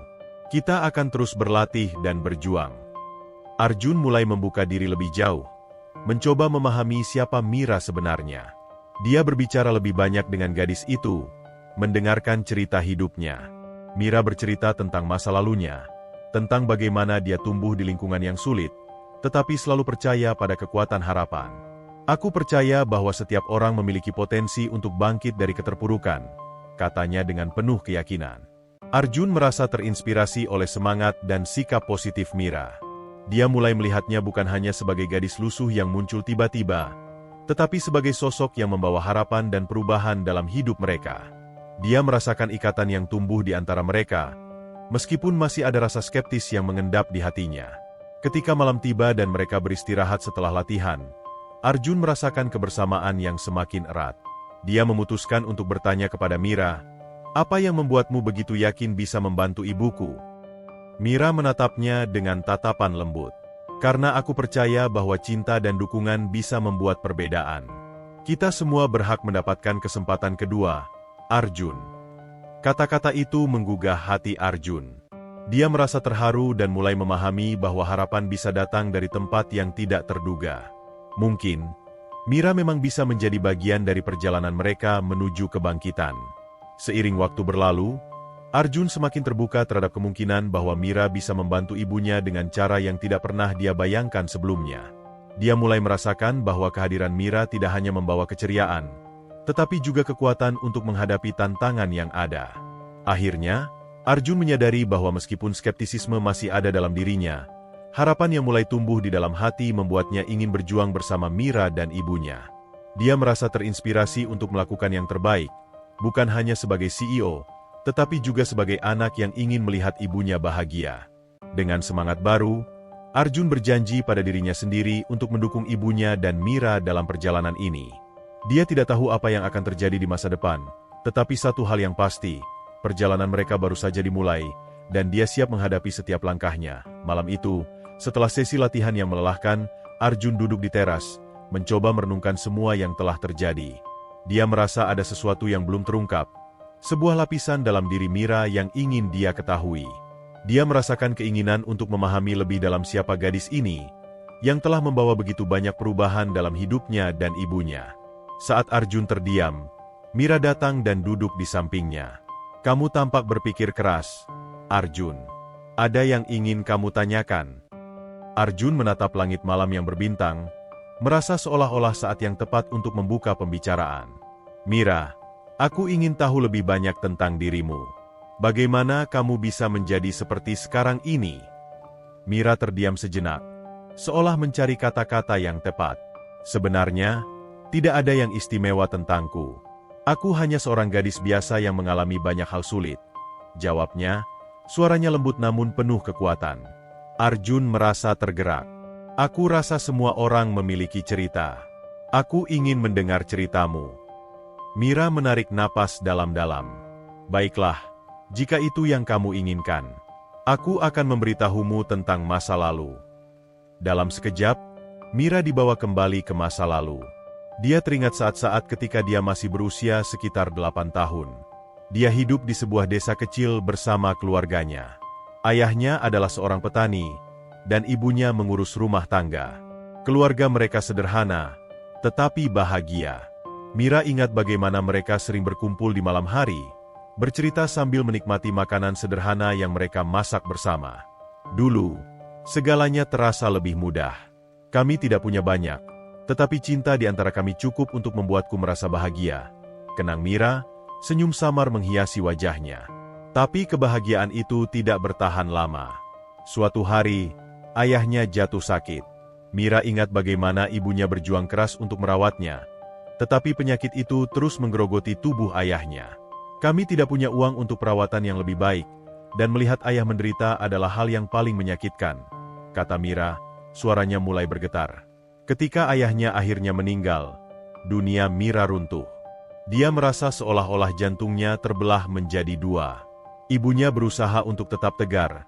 Kita akan terus berlatih dan berjuang." Arjun mulai membuka diri lebih jauh, mencoba memahami siapa Mira sebenarnya. Dia berbicara lebih banyak dengan gadis itu, mendengarkan cerita hidupnya. Mira bercerita tentang masa lalunya, tentang bagaimana dia tumbuh di lingkungan yang sulit, tetapi selalu percaya pada kekuatan harapan. "Aku percaya bahwa setiap orang memiliki potensi untuk bangkit dari keterpurukan," katanya dengan penuh keyakinan. Arjun merasa terinspirasi oleh semangat dan sikap positif Mira. Dia mulai melihatnya bukan hanya sebagai gadis lusuh yang muncul tiba-tiba, tetapi sebagai sosok yang membawa harapan dan perubahan dalam hidup mereka. Dia merasakan ikatan yang tumbuh di antara mereka, meskipun masih ada rasa skeptis yang mengendap di hatinya. Ketika malam tiba dan mereka beristirahat setelah latihan, Arjun merasakan kebersamaan yang semakin erat. Dia memutuskan untuk bertanya kepada Mira, "Apa yang membuatmu begitu yakin bisa membantu ibuku?" Mira menatapnya dengan tatapan lembut. "Karena aku percaya bahwa cinta dan dukungan bisa membuat perbedaan. Kita semua berhak mendapatkan kesempatan kedua, Arjun." Kata-kata itu menggugah hati Arjun. Dia merasa terharu dan mulai memahami bahwa harapan bisa datang dari tempat yang tidak terduga. Mungkin, Mira memang bisa menjadi bagian dari perjalanan mereka menuju kebangkitan. Seiring waktu berlalu, Arjun semakin terbuka terhadap kemungkinan bahwa Mira bisa membantu ibunya dengan cara yang tidak pernah dia bayangkan sebelumnya. Dia mulai merasakan bahwa kehadiran Mira tidak hanya membawa keceriaan, tetapi juga kekuatan untuk menghadapi tantangan yang ada. Akhirnya, Arjun menyadari bahwa meskipun skeptisisme masih ada dalam dirinya, harapan yang mulai tumbuh di dalam hati membuatnya ingin berjuang bersama Mira dan ibunya. Dia merasa terinspirasi untuk melakukan yang terbaik, bukan hanya sebagai CEO, tetapi juga sebagai anak yang ingin melihat ibunya bahagia. Dengan semangat baru, Arjun berjanji pada dirinya sendiri untuk mendukung ibunya dan Mira dalam perjalanan ini. Dia tidak tahu apa yang akan terjadi di masa depan, tetapi satu hal yang pasti, perjalanan mereka baru saja dimulai, dan dia siap menghadapi setiap langkahnya. Malam itu, setelah sesi latihan yang melelahkan, Arjun duduk di teras, mencoba merenungkan semua yang telah terjadi. Dia merasa ada sesuatu yang belum terungkap, sebuah lapisan dalam diri Mira yang ingin dia ketahui. Dia merasakan keinginan untuk memahami lebih dalam siapa gadis ini, yang telah membawa begitu banyak perubahan dalam hidupnya dan ibunya. Saat Arjun terdiam, Mira datang dan duduk di sampingnya. "Kamu tampak berpikir keras, Arjun. Ada yang ingin kamu tanyakan?" Arjun menatap langit malam yang berbintang, merasa seolah-olah saat yang tepat untuk membuka pembicaraan. "Mira, aku ingin tahu lebih banyak tentang dirimu. Bagaimana kamu bisa menjadi seperti sekarang ini?" Mira terdiam sejenak, seolah mencari kata-kata yang tepat. "Sebenarnya, tidak ada yang istimewa tentangku. Aku hanya seorang gadis biasa yang mengalami banyak hal sulit," jawabnya, suaranya lembut namun penuh kekuatan. Arjun merasa tergerak. "Aku rasa semua orang memiliki cerita. Aku ingin mendengar ceritamu." Mira menarik napas dalam-dalam. "Baiklah, jika itu yang kamu inginkan, aku akan memberitahumu tentang masa lalu." Dalam sekejap, Mira dibawa kembali ke masa lalu. Dia teringat saat-saat ketika dia masih berusia sekitar 8 tahun. Dia hidup di sebuah desa kecil bersama keluarganya. Ayahnya adalah seorang petani, dan ibunya mengurus rumah tangga. Keluarga mereka sederhana, tetapi bahagia. Mira ingat bagaimana mereka sering berkumpul di malam hari, bercerita sambil menikmati makanan sederhana yang mereka masak bersama. "Dulu, segalanya terasa lebih mudah. Kami tidak punya banyak, tetapi cinta di antara kami cukup untuk membuatku merasa bahagia," kenang Mira, senyum samar menghiasi wajahnya. Tapi kebahagiaan itu tidak bertahan lama. Suatu hari, ayahnya jatuh sakit. Mira ingat bagaimana ibunya berjuang keras untuk merawatnya, tetapi penyakit itu terus menggerogoti tubuh ayahnya. "Kami tidak punya uang untuk perawatan yang lebih baik, dan melihat ayah menderita adalah hal yang paling menyakitkan," kata Mira, suaranya mulai bergetar. Ketika ayahnya akhirnya meninggal, dunia Mira runtuh. Dia merasa seolah-olah jantungnya terbelah menjadi dua. Ibunya berusaha untuk tetap tegar,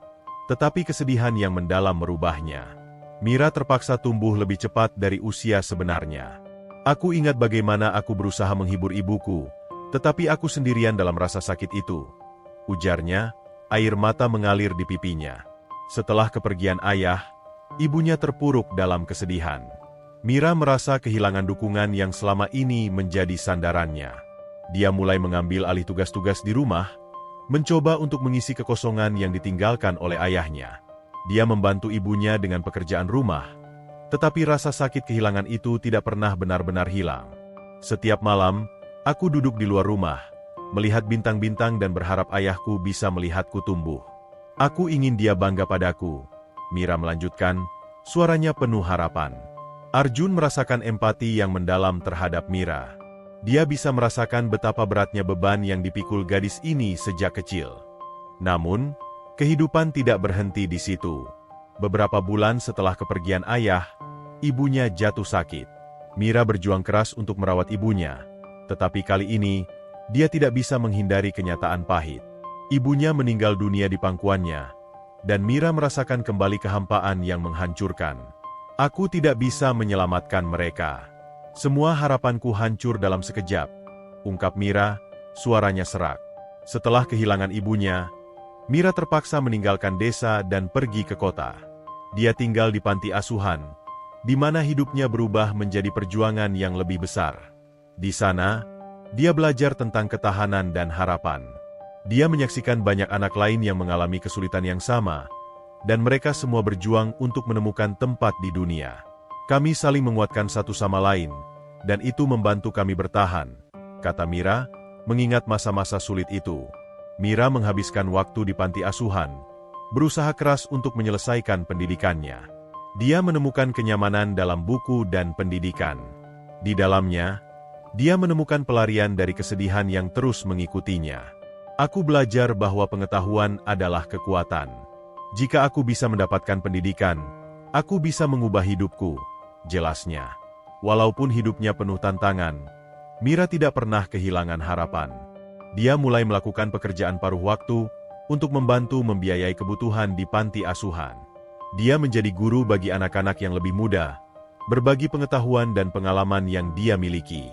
tetapi kesedihan yang mendalam merubahnya. Mira terpaksa tumbuh lebih cepat dari usia sebenarnya. "Aku ingat bagaimana aku berusaha menghibur ibuku, tetapi aku sendirian dalam rasa sakit itu," ujarnya, air mata mengalir di pipinya. Setelah kepergian ayah, ibunya terpuruk dalam kesedihan. Mira merasa kehilangan dukungan yang selama ini menjadi sandarannya. Dia mulai mengambil alih tugas-tugas di rumah, mencoba untuk mengisi kekosongan yang ditinggalkan oleh ayahnya. Dia membantu ibunya dengan pekerjaan rumah, tetapi rasa sakit kehilangan itu tidak pernah benar-benar hilang. "Setiap malam, aku duduk di luar rumah, melihat bintang-bintang dan berharap ayahku bisa melihatku tumbuh. Aku ingin dia bangga padaku," Mira melanjutkan, suaranya penuh harapan. Arjun merasakan empati yang mendalam terhadap Mira. Dia bisa merasakan betapa beratnya beban yang dipikul gadis ini sejak kecil. Namun, kehidupan tidak berhenti di situ. Beberapa bulan setelah kepergian ayah, ibunya jatuh sakit. Mira berjuang keras untuk merawat ibunya, tetapi kali ini, dia tidak bisa menghindari kenyataan pahit. Ibunya meninggal dunia di pangkuannya, dan Mira merasakan kembali kehampaan yang menghancurkan. "Aku tidak bisa menyelamatkan mereka. Semua harapanku hancur dalam sekejap," ungkap Mira, suaranya serak. Setelah kehilangan ibunya, Mira terpaksa meninggalkan desa dan pergi ke kota. Dia tinggal di panti asuhan, di mana hidupnya berubah menjadi perjuangan yang lebih besar. Di sana, dia belajar tentang ketahanan dan harapan. Dia menyaksikan banyak anak lain yang mengalami kesulitan yang sama, dan mereka semua berjuang untuk menemukan tempat di dunia. "Kami saling menguatkan satu sama lain, dan itu membantu kami bertahan," kata Mira, mengingat masa-masa sulit itu. Mira menghabiskan waktu di panti asuhan, berusaha keras untuk menyelesaikan pendidikannya. Dia menemukan kenyamanan dalam buku dan pendidikan. Di dalamnya, dia menemukan pelarian dari kesedihan yang terus mengikutinya. "Aku belajar bahwa pengetahuan adalah kekuatan. Jika aku bisa mendapatkan pendidikan, aku bisa mengubah hidupku," jelasnya. Walaupun hidupnya penuh tantangan, Mira tidak pernah kehilangan harapan. Dia mulai melakukan pekerjaan paruh waktu untuk membantu membiayai kebutuhan di panti asuhan. Dia menjadi guru bagi anak-anak yang lebih muda, berbagi pengetahuan dan pengalaman yang dia miliki.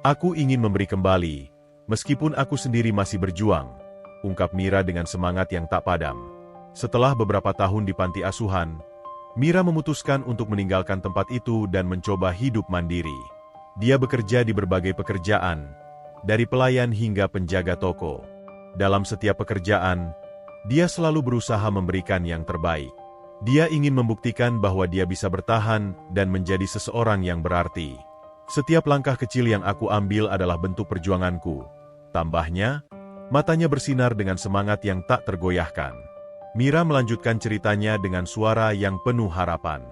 Aku ingin memberi kembali, meskipun aku sendiri masih berjuang, ungkap Mira dengan semangat yang tak padam. Setelah beberapa tahun di panti asuhan, Mira memutuskan untuk meninggalkan tempat itu dan mencoba hidup mandiri. Dia bekerja di berbagai pekerjaan, dari pelayan hingga penjaga toko. Dalam setiap pekerjaan, dia selalu berusaha memberikan yang terbaik. Dia ingin membuktikan bahwa dia bisa bertahan dan menjadi seseorang yang berarti. Setiap langkah kecil yang aku ambil adalah bentuk perjuanganku. Tambahnya, matanya bersinar dengan semangat yang tak tergoyahkan. Mira melanjutkan ceritanya dengan suara yang penuh harapan.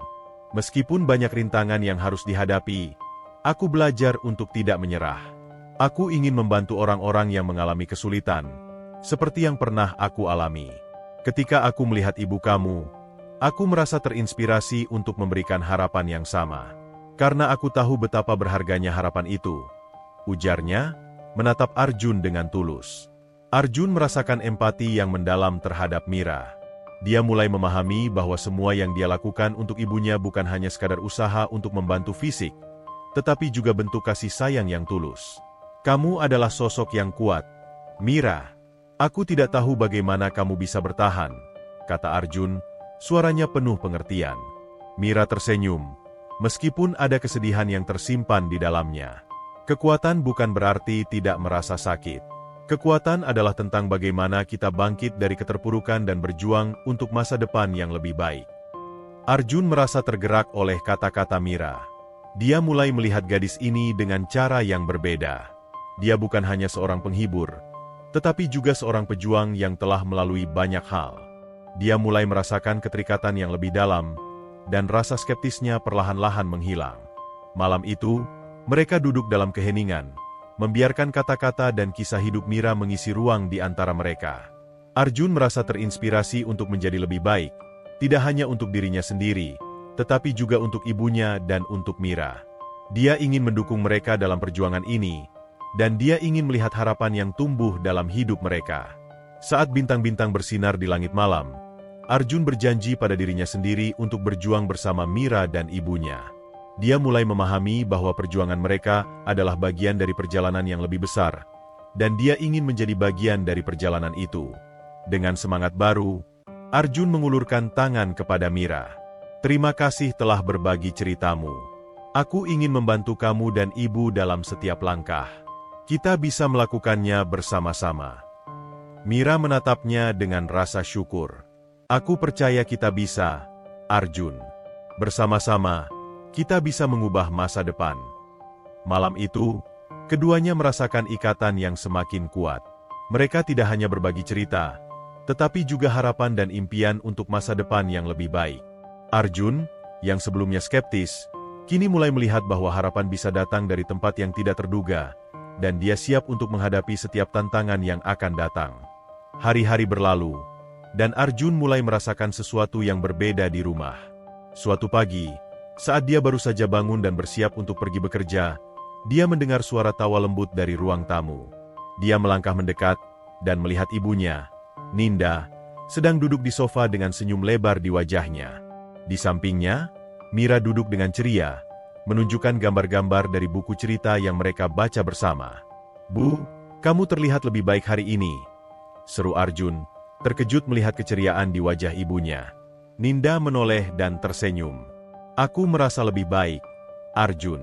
Meskipun banyak rintangan yang harus dihadapi, aku belajar untuk tidak menyerah. Aku ingin membantu orang-orang yang mengalami kesulitan, seperti yang pernah aku alami. Ketika aku melihat ibu kamu, aku merasa terinspirasi untuk memberikan harapan yang sama. Karena aku tahu betapa berharganya harapan itu, ujarnya, menatap Arjun dengan tulus. Arjun merasakan empati yang mendalam terhadap Mira. Dia mulai memahami bahwa semua yang dia lakukan untuk ibunya bukan hanya sekadar usaha untuk membantu fisik, tetapi juga bentuk kasih sayang yang tulus. Kamu adalah sosok yang kuat, Mira. Aku tidak tahu bagaimana kamu bisa bertahan, kata Arjun, suaranya penuh pengertian. Mira tersenyum, meskipun ada kesedihan yang tersimpan di dalamnya. Kekuatan bukan berarti tidak merasa sakit. Kekuatan adalah tentang bagaimana kita bangkit dari keterpurukan dan berjuang untuk masa depan yang lebih baik. Arjun merasa tergerak oleh kata-kata Mira. Dia mulai melihat gadis ini dengan cara yang berbeda. Dia bukan hanya seorang penghibur, tetapi juga seorang pejuang yang telah melalui banyak hal. Dia mulai merasakan keterikatan yang lebih dalam, dan rasa skeptisnya perlahan-lahan menghilang. Malam itu, mereka duduk dalam keheningan, membiarkan kata-kata dan kisah hidup Mira mengisi ruang di antara mereka. Arjun merasa terinspirasi untuk menjadi lebih baik, tidak hanya untuk dirinya sendiri, tetapi juga untuk ibunya dan untuk Mira. Dia ingin mendukung mereka dalam perjuangan ini, dan dia ingin melihat harapan yang tumbuh dalam hidup mereka. Saat bintang-bintang bersinar di langit malam, Arjun berjanji pada dirinya sendiri untuk berjuang bersama Mira dan ibunya. Dia mulai memahami bahwa perjuangan mereka adalah bagian dari perjalanan yang lebih besar, dan dia ingin menjadi bagian dari perjalanan itu. Dengan semangat baru, Arjun mengulurkan tangan kepada Mira. Terima kasih telah berbagi ceritamu. Aku ingin membantu kamu dan ibu dalam setiap langkah. Kita bisa melakukannya bersama-sama. Mira menatapnya dengan rasa syukur. Aku percaya kita bisa, Arjun. Bersama-sama, kita bisa mengubah masa depan. Malam itu, keduanya merasakan ikatan yang semakin kuat. Mereka tidak hanya berbagi cerita, tetapi juga harapan dan impian untuk masa depan yang lebih baik. Arjun, yang sebelumnya skeptis, kini mulai melihat bahwa harapan bisa datang dari tempat yang tidak terduga, dan dia siap untuk menghadapi setiap tantangan yang akan datang. Hari-hari berlalu, dan Arjun mulai merasakan sesuatu yang berbeda di rumah. Suatu pagi, saat dia baru saja bangun dan bersiap untuk pergi bekerja, dia mendengar suara tawa lembut dari ruang tamu. Dia melangkah mendekat, dan melihat ibunya, Ninda, sedang duduk di sofa dengan senyum lebar di wajahnya. Di sampingnya, Mira duduk dengan ceria, menunjukkan gambar-gambar dari buku cerita yang mereka baca bersama. Bu, kamu terlihat lebih baik hari ini, seru Arjun, terkejut melihat keceriaan di wajah ibunya. Ninda menoleh dan tersenyum. Aku merasa lebih baik, Arjun.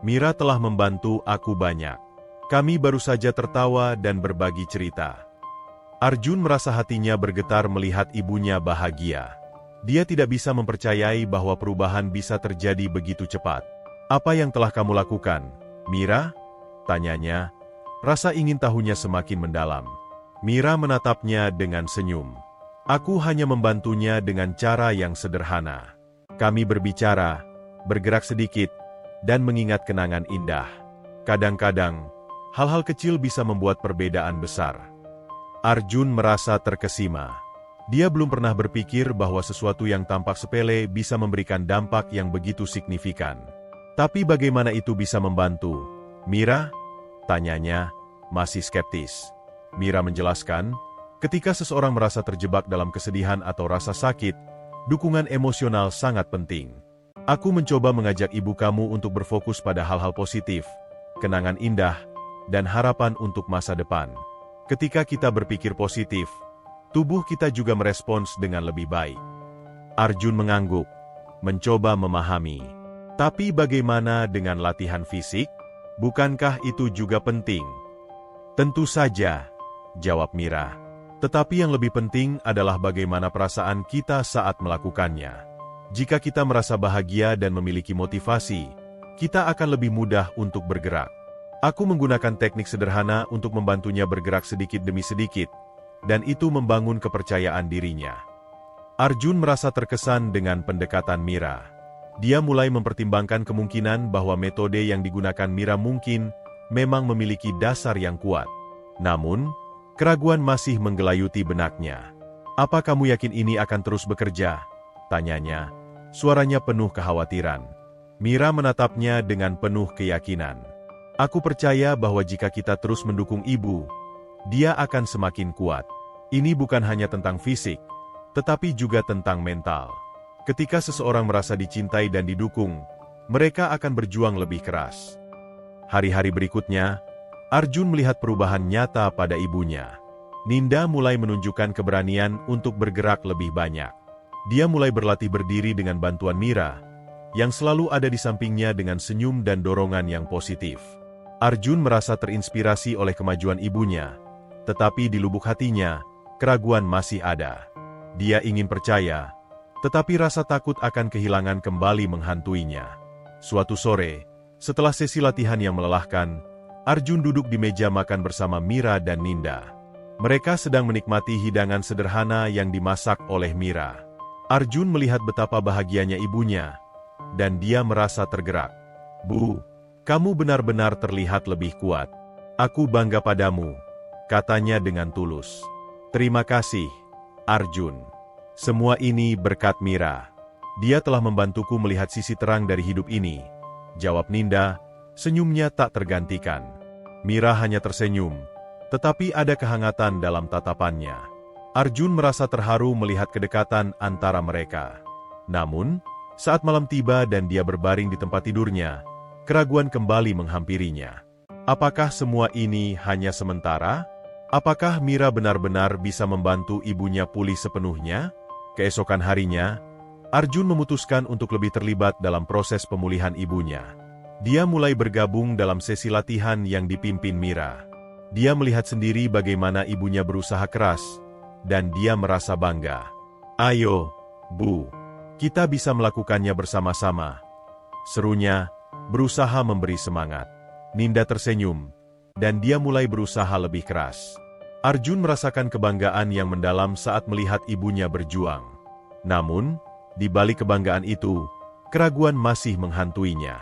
Mira telah membantu aku banyak. Kami baru saja tertawa dan berbagi cerita. Arjun merasa hatinya bergetar melihat ibunya bahagia. Dia tidak bisa mempercayai bahwa perubahan bisa terjadi begitu cepat. Apa yang telah kamu lakukan, Mira? Tanyanya. Rasa ingin tahunya semakin mendalam. Mira menatapnya dengan senyum. Aku hanya membantunya dengan cara yang sederhana. Kami berbicara, bergerak sedikit, dan mengingat kenangan indah. Kadang-kadang, hal-hal kecil bisa membuat perbedaan besar. Arjun merasa terkesima. Dia belum pernah berpikir bahwa sesuatu yang tampak sepele bisa memberikan dampak yang begitu signifikan. Tapi bagaimana itu bisa membantu, Mira? Tanyanya, masih skeptis. Mira menjelaskan, ketika seseorang merasa terjebak dalam kesedihan atau rasa sakit, dukungan emosional sangat penting. Aku mencoba mengajak ibu kamu untuk berfokus pada hal-hal positif, kenangan indah, dan harapan untuk masa depan. Ketika kita berpikir positif, tubuh kita juga merespons dengan lebih baik. Arjun mengangguk, mencoba memahami. Tapi bagaimana dengan latihan fisik? Bukankah itu juga penting? Tentu saja, jawab Mira. Tetapi yang lebih penting adalah bagaimana perasaan kita saat melakukannya. Jika kita merasa bahagia dan memiliki motivasi, kita akan lebih mudah untuk bergerak. Aku menggunakan teknik sederhana untuk membantunya bergerak sedikit demi sedikit, dan itu membangun kepercayaan dirinya. Arjun merasa terkesan dengan pendekatan Mira. Dia mulai mempertimbangkan kemungkinan bahwa metode yang digunakan Mira mungkin memang memiliki dasar yang kuat. Namun, keraguan masih menggelayuti benaknya. "Apa kamu yakin ini akan terus bekerja?" tanyanya. Suaranya penuh kekhawatiran. Mira menatapnya dengan penuh keyakinan. "Aku percaya bahwa jika kita terus mendukung ibu, dia akan semakin kuat. Ini bukan hanya tentang fisik, tetapi juga tentang mental. Ketika seseorang merasa dicintai dan didukung, mereka akan berjuang lebih keras." Hari-hari berikutnya, Arjun melihat perubahan nyata pada ibunya. Ninda mulai menunjukkan keberanian untuk bergerak lebih banyak. Dia mulai berlatih berdiri dengan bantuan Mira, yang selalu ada di sampingnya dengan senyum dan dorongan yang positif. Arjun merasa terinspirasi oleh kemajuan ibunya, tetapi di lubuk hatinya, keraguan masih ada. Dia ingin percaya, tetapi rasa takut akan kehilangan kembali menghantuinya. Suatu sore, setelah sesi latihan yang melelahkan, Arjun duduk di meja makan bersama Mira dan Ninda. Mereka sedang menikmati hidangan sederhana yang dimasak oleh Mira. Arjun melihat betapa bahagianya ibunya, dan dia merasa tergerak. "Bu, kamu benar-benar terlihat lebih kuat. Aku bangga padamu," katanya dengan tulus. "Terima kasih, Arjun. Semua ini berkat Mira. Dia telah membantuku melihat sisi terang dari hidup ini," jawab Ninda, senyumnya tak tergantikan. Mira hanya tersenyum, tetapi ada kehangatan dalam tatapannya. Arjun merasa terharu melihat kedekatan antara mereka. Namun, saat malam tiba dan dia berbaring di tempat tidurnya, keraguan kembali menghampirinya. Apakah semua ini hanya sementara? Apakah Mira benar-benar bisa membantu ibunya pulih sepenuhnya? Keesokan harinya, Arjun memutuskan untuk lebih terlibat dalam proses pemulihan ibunya. Dia mulai bergabung dalam sesi latihan yang dipimpin Mira. Dia melihat sendiri bagaimana ibunya berusaha keras, dan dia merasa bangga. "Ayo, Bu, kita bisa melakukannya bersama-sama," serunya, berusaha memberi semangat. Ninda tersenyum, dan dia mulai berusaha lebih keras. Arjun merasakan kebanggaan yang mendalam saat melihat ibunya berjuang. Namun, di balik kebanggaan itu, keraguan masih menghantuinya.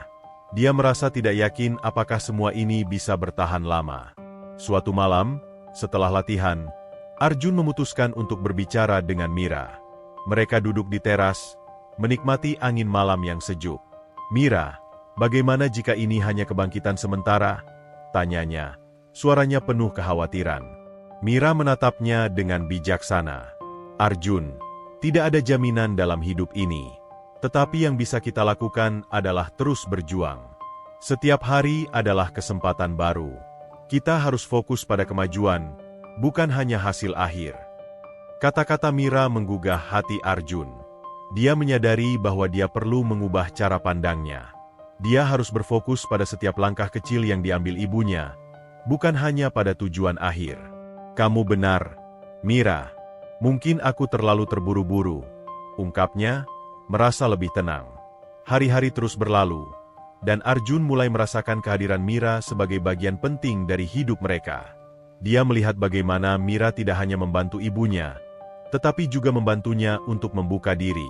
Dia merasa tidak yakin apakah semua ini bisa bertahan lama. Suatu malam, setelah latihan, Arjun memutuskan untuk berbicara dengan Mira. Mereka duduk di teras, menikmati angin malam yang sejuk. "Mira, bagaimana jika ini hanya kebangkitan sementara?" tanyanya. Suaranya penuh kekhawatiran. Mira menatapnya dengan bijaksana. "Arjun, tidak ada jaminan dalam hidup ini. Tetapi yang bisa kita lakukan adalah terus berjuang. Setiap hari adalah kesempatan baru. Kita harus fokus pada kemajuan, bukan hanya hasil akhir." Kata-kata Mira menggugah hati Arjun. Dia menyadari bahwa dia perlu mengubah cara pandangnya. Dia harus berfokus pada setiap langkah kecil yang diambil ibunya, bukan hanya pada tujuan akhir. "Kamu benar, Mira. Mungkin aku terlalu terburu-buru," ungkapnya, merasa lebih tenang. Hari-hari terus berlalu, dan Arjun mulai merasakan kehadiran Mira sebagai bagian penting dari hidup mereka. Dia melihat bagaimana Mira tidak hanya membantu ibunya, tetapi juga membantunya untuk membuka diri.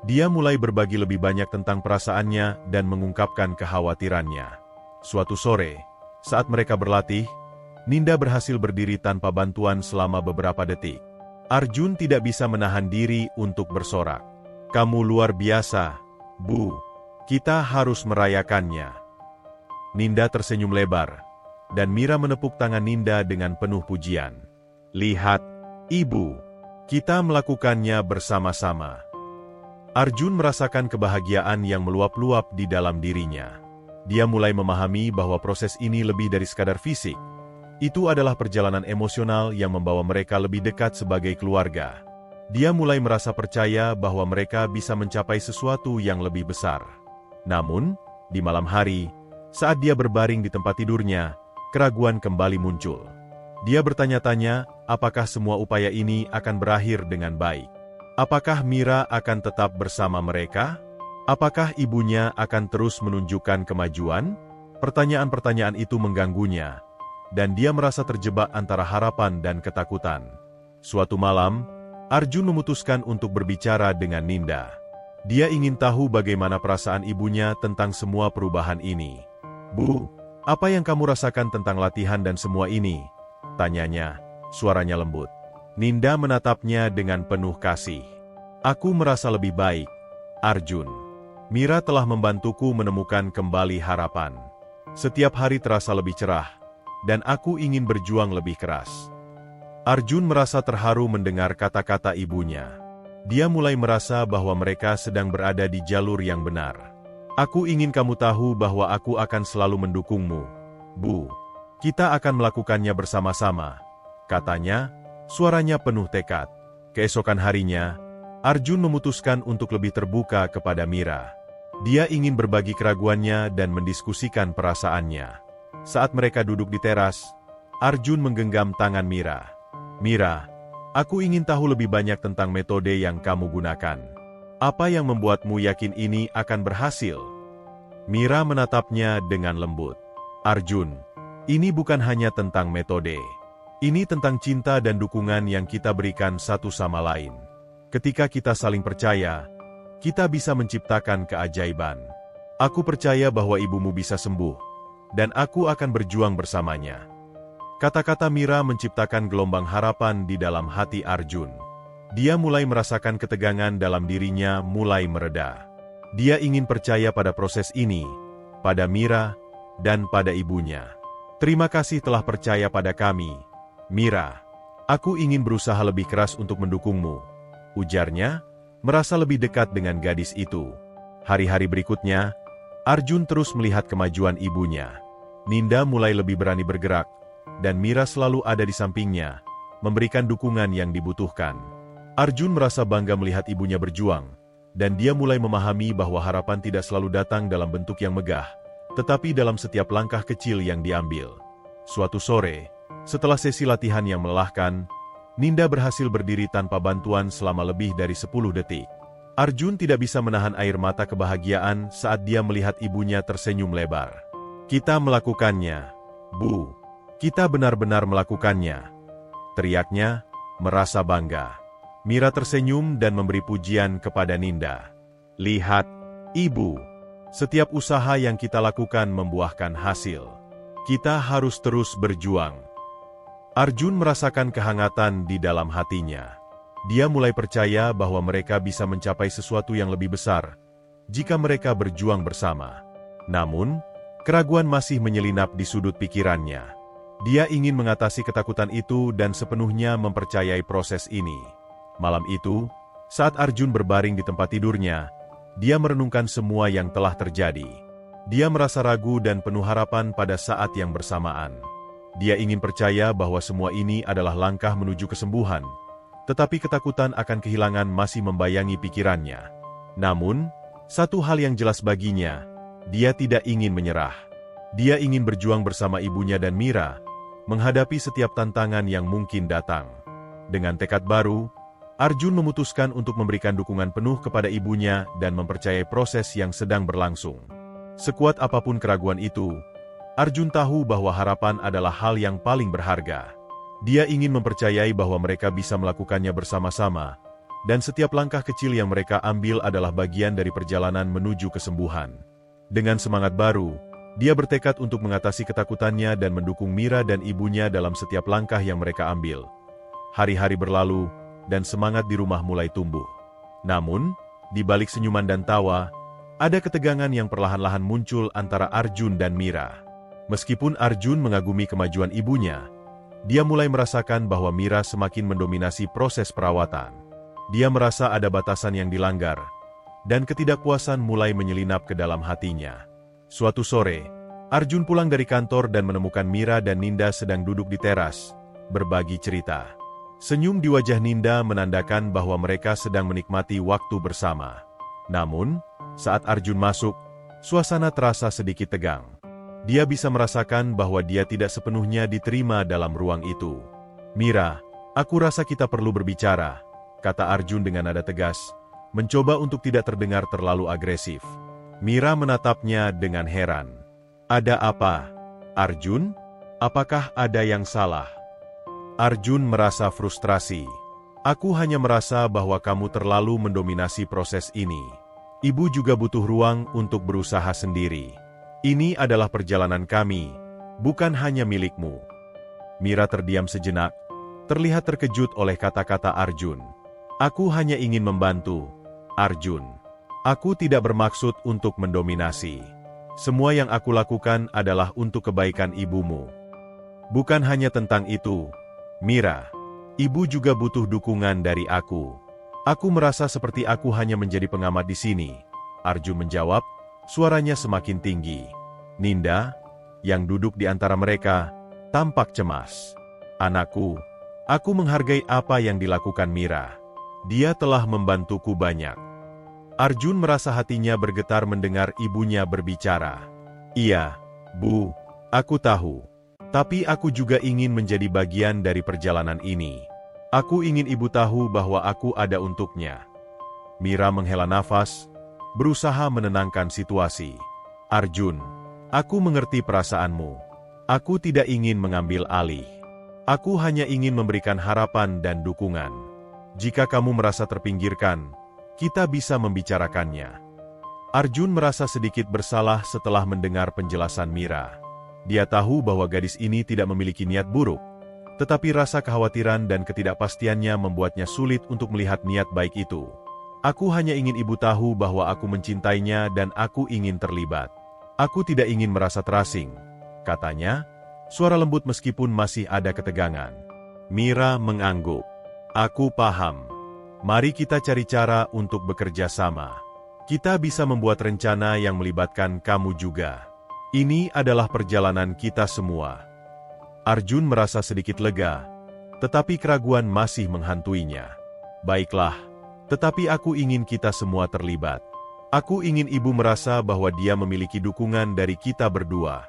Dia mulai berbagi lebih banyak tentang perasaannya dan mengungkapkan kekhawatirannya. Suatu sore, saat mereka berlatih, Ninda berhasil berdiri tanpa bantuan selama beberapa detik. Arjun tidak bisa menahan diri untuk bersorak. "Kamu luar biasa, Bu. Kita harus merayakannya." Ninda tersenyum lebar, dan Mira menepuk tangan Ninda dengan penuh pujian. "Lihat, Ibu, kita melakukannya bersama-sama." Arjun merasakan kebahagiaan yang meluap-luap di dalam dirinya. Dia mulai memahami bahwa proses ini lebih dari sekadar fisik. Itu adalah perjalanan emosional yang membawa mereka lebih dekat sebagai keluarga. Dia mulai merasa percaya bahwa mereka bisa mencapai sesuatu yang lebih besar. Namun, di malam hari, saat dia berbaring di tempat tidurnya, keraguan kembali muncul. Dia bertanya-tanya, apakah semua upaya ini akan berakhir dengan baik? Apakah Mira akan tetap bersama mereka? Apakah ibunya akan terus menunjukkan kemajuan? Pertanyaan-pertanyaan itu mengganggunya, dan dia merasa terjebak antara harapan dan ketakutan. Suatu malam, Arjun memutuskan untuk berbicara dengan Ninda. Dia ingin tahu bagaimana perasaan ibunya tentang semua perubahan ini. "Bu, apa yang kamu rasakan tentang latihan dan semua ini?" tanyanya, suaranya lembut. Ninda menatapnya dengan penuh kasih. "Aku merasa lebih baik, Arjun. Mira telah membantuku menemukan kembali harapan. Setiap hari terasa lebih cerah, dan aku ingin berjuang lebih keras." Arjun merasa terharu mendengar kata-kata ibunya. Dia mulai merasa bahwa mereka sedang berada di jalur yang benar. "Aku ingin kamu tahu bahwa aku akan selalu mendukungmu, Bu. Kita akan melakukannya bersama-sama," katanya, suaranya penuh tekad. Keesokan harinya, Arjun memutuskan untuk lebih terbuka kepada Mira. Dia ingin berbagi keraguannya dan mendiskusikan perasaannya. Saat mereka duduk di teras, Arjun menggenggam tangan Mira. "Mira, aku ingin tahu lebih banyak tentang metode yang kamu gunakan. Apa yang membuatmu yakin ini akan berhasil?" Mira menatapnya dengan lembut. "Arjun, ini bukan hanya tentang metode. Ini tentang cinta dan dukungan yang kita berikan satu sama lain. Ketika kita saling percaya, kita bisa menciptakan keajaiban. Aku percaya bahwa ibumu bisa sembuh, dan aku akan berjuang bersamanya." Kata-kata Mira menciptakan gelombang harapan di dalam hati Arjun. Dia mulai merasakan ketegangan dalam dirinya mulai mereda. Dia ingin percaya pada proses ini, pada Mira, dan pada ibunya. "Terima kasih telah percaya pada kami, Mira. Aku ingin berusaha lebih keras untuk mendukungmu," ujarnya, merasa lebih dekat dengan gadis itu. Hari-hari berikutnya, Arjun terus melihat kemajuan ibunya. Ninda mulai lebih berani bergerak, dan Mira selalu ada di sampingnya, memberikan dukungan yang dibutuhkan. Arjun merasa bangga melihat ibunya berjuang, dan dia mulai memahami bahwa harapan tidak selalu datang dalam bentuk yang megah, tetapi dalam setiap langkah kecil yang diambil. Suatu sore, setelah sesi latihan yang melelahkan, Ninda berhasil berdiri tanpa bantuan selama lebih dari 10 detik. Arjun tidak bisa menahan air mata kebahagiaan saat dia melihat ibunya tersenyum lebar. "Kita melakukannya, Bu. Kita benar-benar melakukannya," teriaknya, merasa bangga. Mira tersenyum dan memberi pujian kepada Ninda. "Lihat, Ibu. Setiap usaha yang kita lakukan membuahkan hasil. Kita harus terus berjuang." Arjun merasakan kehangatan di dalam hatinya. Dia mulai percaya bahwa mereka bisa mencapai sesuatu yang lebih besar jika mereka berjuang bersama. Namun, keraguan masih menyelinap di sudut pikirannya. Dia ingin mengatasi ketakutan itu dan sepenuhnya mempercayai proses ini. Malam itu, saat Arjun berbaring di tempat tidurnya, dia merenungkan semua yang telah terjadi. Dia merasa ragu dan penuh harapan pada saat yang bersamaan. Dia ingin percaya bahwa semua ini adalah langkah menuju kesembuhan, tetapi ketakutan akan kehilangan masih membayangi pikirannya. Namun, satu hal yang jelas baginya, dia tidak ingin menyerah. Dia ingin berjuang bersama ibunya dan Mira, menghadapi setiap tantangan yang mungkin datang. Dengan tekad baru, Arjun memutuskan untuk memberikan dukungan penuh kepada ibunya dan mempercayai proses yang sedang berlangsung. Sekuat apapun keraguan itu, Arjun tahu bahwa harapan adalah hal yang paling berharga. Dia ingin mempercayai bahwa mereka bisa melakukannya bersama-sama, dan setiap langkah kecil yang mereka ambil adalah bagian dari perjalanan menuju kesembuhan. Dengan semangat baru, dia bertekad untuk mengatasi ketakutannya dan mendukung Mira dan ibunya dalam setiap langkah yang mereka ambil. Hari-hari berlalu, dan semangat di rumah mulai tumbuh. Namun, di balik senyuman dan tawa, ada ketegangan yang perlahan-lahan muncul antara Arjun dan Mira. Meskipun Arjun mengagumi kemajuan ibunya, dia mulai merasakan bahwa Mira semakin mendominasi proses perawatan. Dia merasa ada batasan yang dilanggar, dan ketidakpuasan mulai menyelinap ke dalam hatinya. Suatu sore, Arjun pulang dari kantor dan menemukan Mira dan Ninda sedang duduk di teras, berbagi cerita. Senyum di wajah Ninda menandakan bahwa mereka sedang menikmati waktu bersama. Namun, saat Arjun masuk, suasana terasa sedikit tegang. Dia bisa merasakan bahwa dia tidak sepenuhnya diterima dalam ruang itu. "Mira, aku rasa kita perlu berbicara," kata Arjun dengan nada tegas, mencoba untuk tidak terdengar terlalu agresif. Mira menatapnya dengan heran. "Ada apa, Arjun? Apakah ada yang salah?" Arjun merasa frustrasi. "Aku hanya merasa bahwa kamu terlalu mendominasi proses ini. Ibu juga butuh ruang untuk berusaha sendiri. Ini adalah perjalanan kami, bukan hanya milikmu." Mira terdiam sejenak, terlihat terkejut oleh kata-kata Arjun. "Aku hanya ingin membantu, Arjun. Aku tidak bermaksud untuk mendominasi. Semua yang aku lakukan adalah untuk kebaikan ibumu." "Bukan hanya tentang itu, Mira. Ibu juga butuh dukungan dari aku. Aku merasa seperti aku hanya menjadi pengamat di sini," Arjun menjawab, suaranya semakin tinggi. Ninda, yang duduk di antara mereka, tampak cemas. "Anakku, aku menghargai apa yang dilakukan Mira. Dia telah membantuku banyak." Arjun merasa hatinya bergetar mendengar ibunya berbicara. "Iya, Bu, aku tahu. Tapi aku juga ingin menjadi bagian dari perjalanan ini. Aku ingin ibu tahu bahwa aku ada untuknya." Mira menghela nafas, berusaha menenangkan situasi. "Arjun, aku mengerti perasaanmu. Aku tidak ingin mengambil alih. Aku hanya ingin memberikan harapan dan dukungan. Jika kamu merasa terpinggirkan, kita bisa membicarakannya." Arjun merasa sedikit bersalah setelah mendengar penjelasan Mira. Dia tahu bahwa gadis ini tidak memiliki niat buruk, tetapi rasa kekhawatiran dan ketidakpastiannya membuatnya sulit untuk melihat niat baik itu. "Aku hanya ingin ibu tahu bahwa aku mencintainya dan aku ingin terlibat. Aku tidak ingin merasa terasing," katanya, suara lembut meskipun masih ada ketegangan. Mira mengangguk. "Aku paham. Mari kita cari cara untuk bekerja sama. Kita bisa membuat rencana yang melibatkan kamu juga. Ini adalah perjalanan kita semua." Arjun merasa sedikit lega, tetapi keraguan masih menghantuinya. "Baiklah, tetapi aku ingin kita semua terlibat. Aku ingin ibu merasa bahwa dia memiliki dukungan dari kita berdua."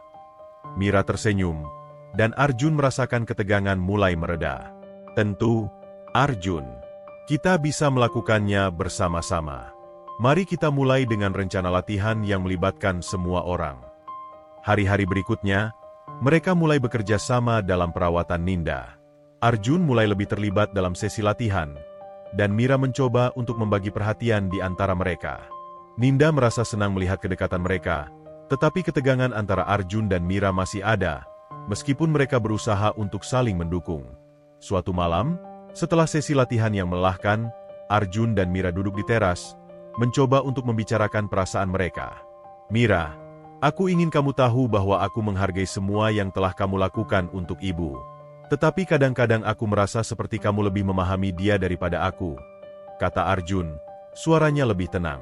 Mira tersenyum, dan Arjun merasakan ketegangan mulai mereda. "Tentu, Arjun. Kita bisa melakukannya bersama-sama. Mari kita mulai dengan rencana latihan yang melibatkan semua orang." Hari-hari berikutnya, mereka mulai bekerja sama dalam perawatan Ninda. Arjun mulai lebih terlibat dalam sesi latihan, dan Mira mencoba untuk membagi perhatian di antara mereka. Ninda merasa senang melihat kedekatan mereka, tetapi ketegangan antara Arjun dan Mira masih ada, meskipun mereka berusaha untuk saling mendukung. Suatu malam, setelah sesi latihan yang melelahkan, Arjun dan Mira duduk di teras, mencoba untuk membicarakan perasaan mereka. "Mira, aku ingin kamu tahu bahwa aku menghargai semua yang telah kamu lakukan untuk ibu. Tetapi kadang-kadang aku merasa seperti kamu lebih memahami dia daripada aku," kata Arjun, suaranya lebih tenang.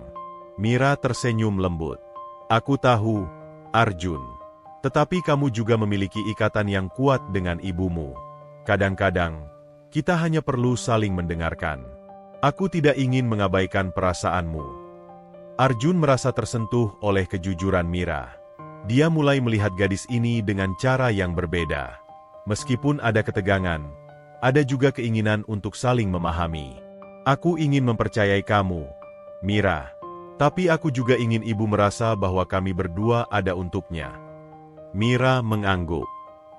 Mira tersenyum lembut. "Aku tahu, Arjun. Tetapi kamu juga memiliki ikatan yang kuat dengan ibumu. Kadang-kadang, kita hanya perlu saling mendengarkan. Aku tidak ingin mengabaikan perasaanmu." Arjun merasa tersentuh oleh kejujuran Mira. Dia mulai melihat gadis ini dengan cara yang berbeda. Meskipun ada ketegangan, ada juga keinginan untuk saling memahami. "Aku ingin mempercayai kamu, Mira. Tapi aku juga ingin ibu merasa bahwa kami berdua ada untuknya." Mira mengangguk.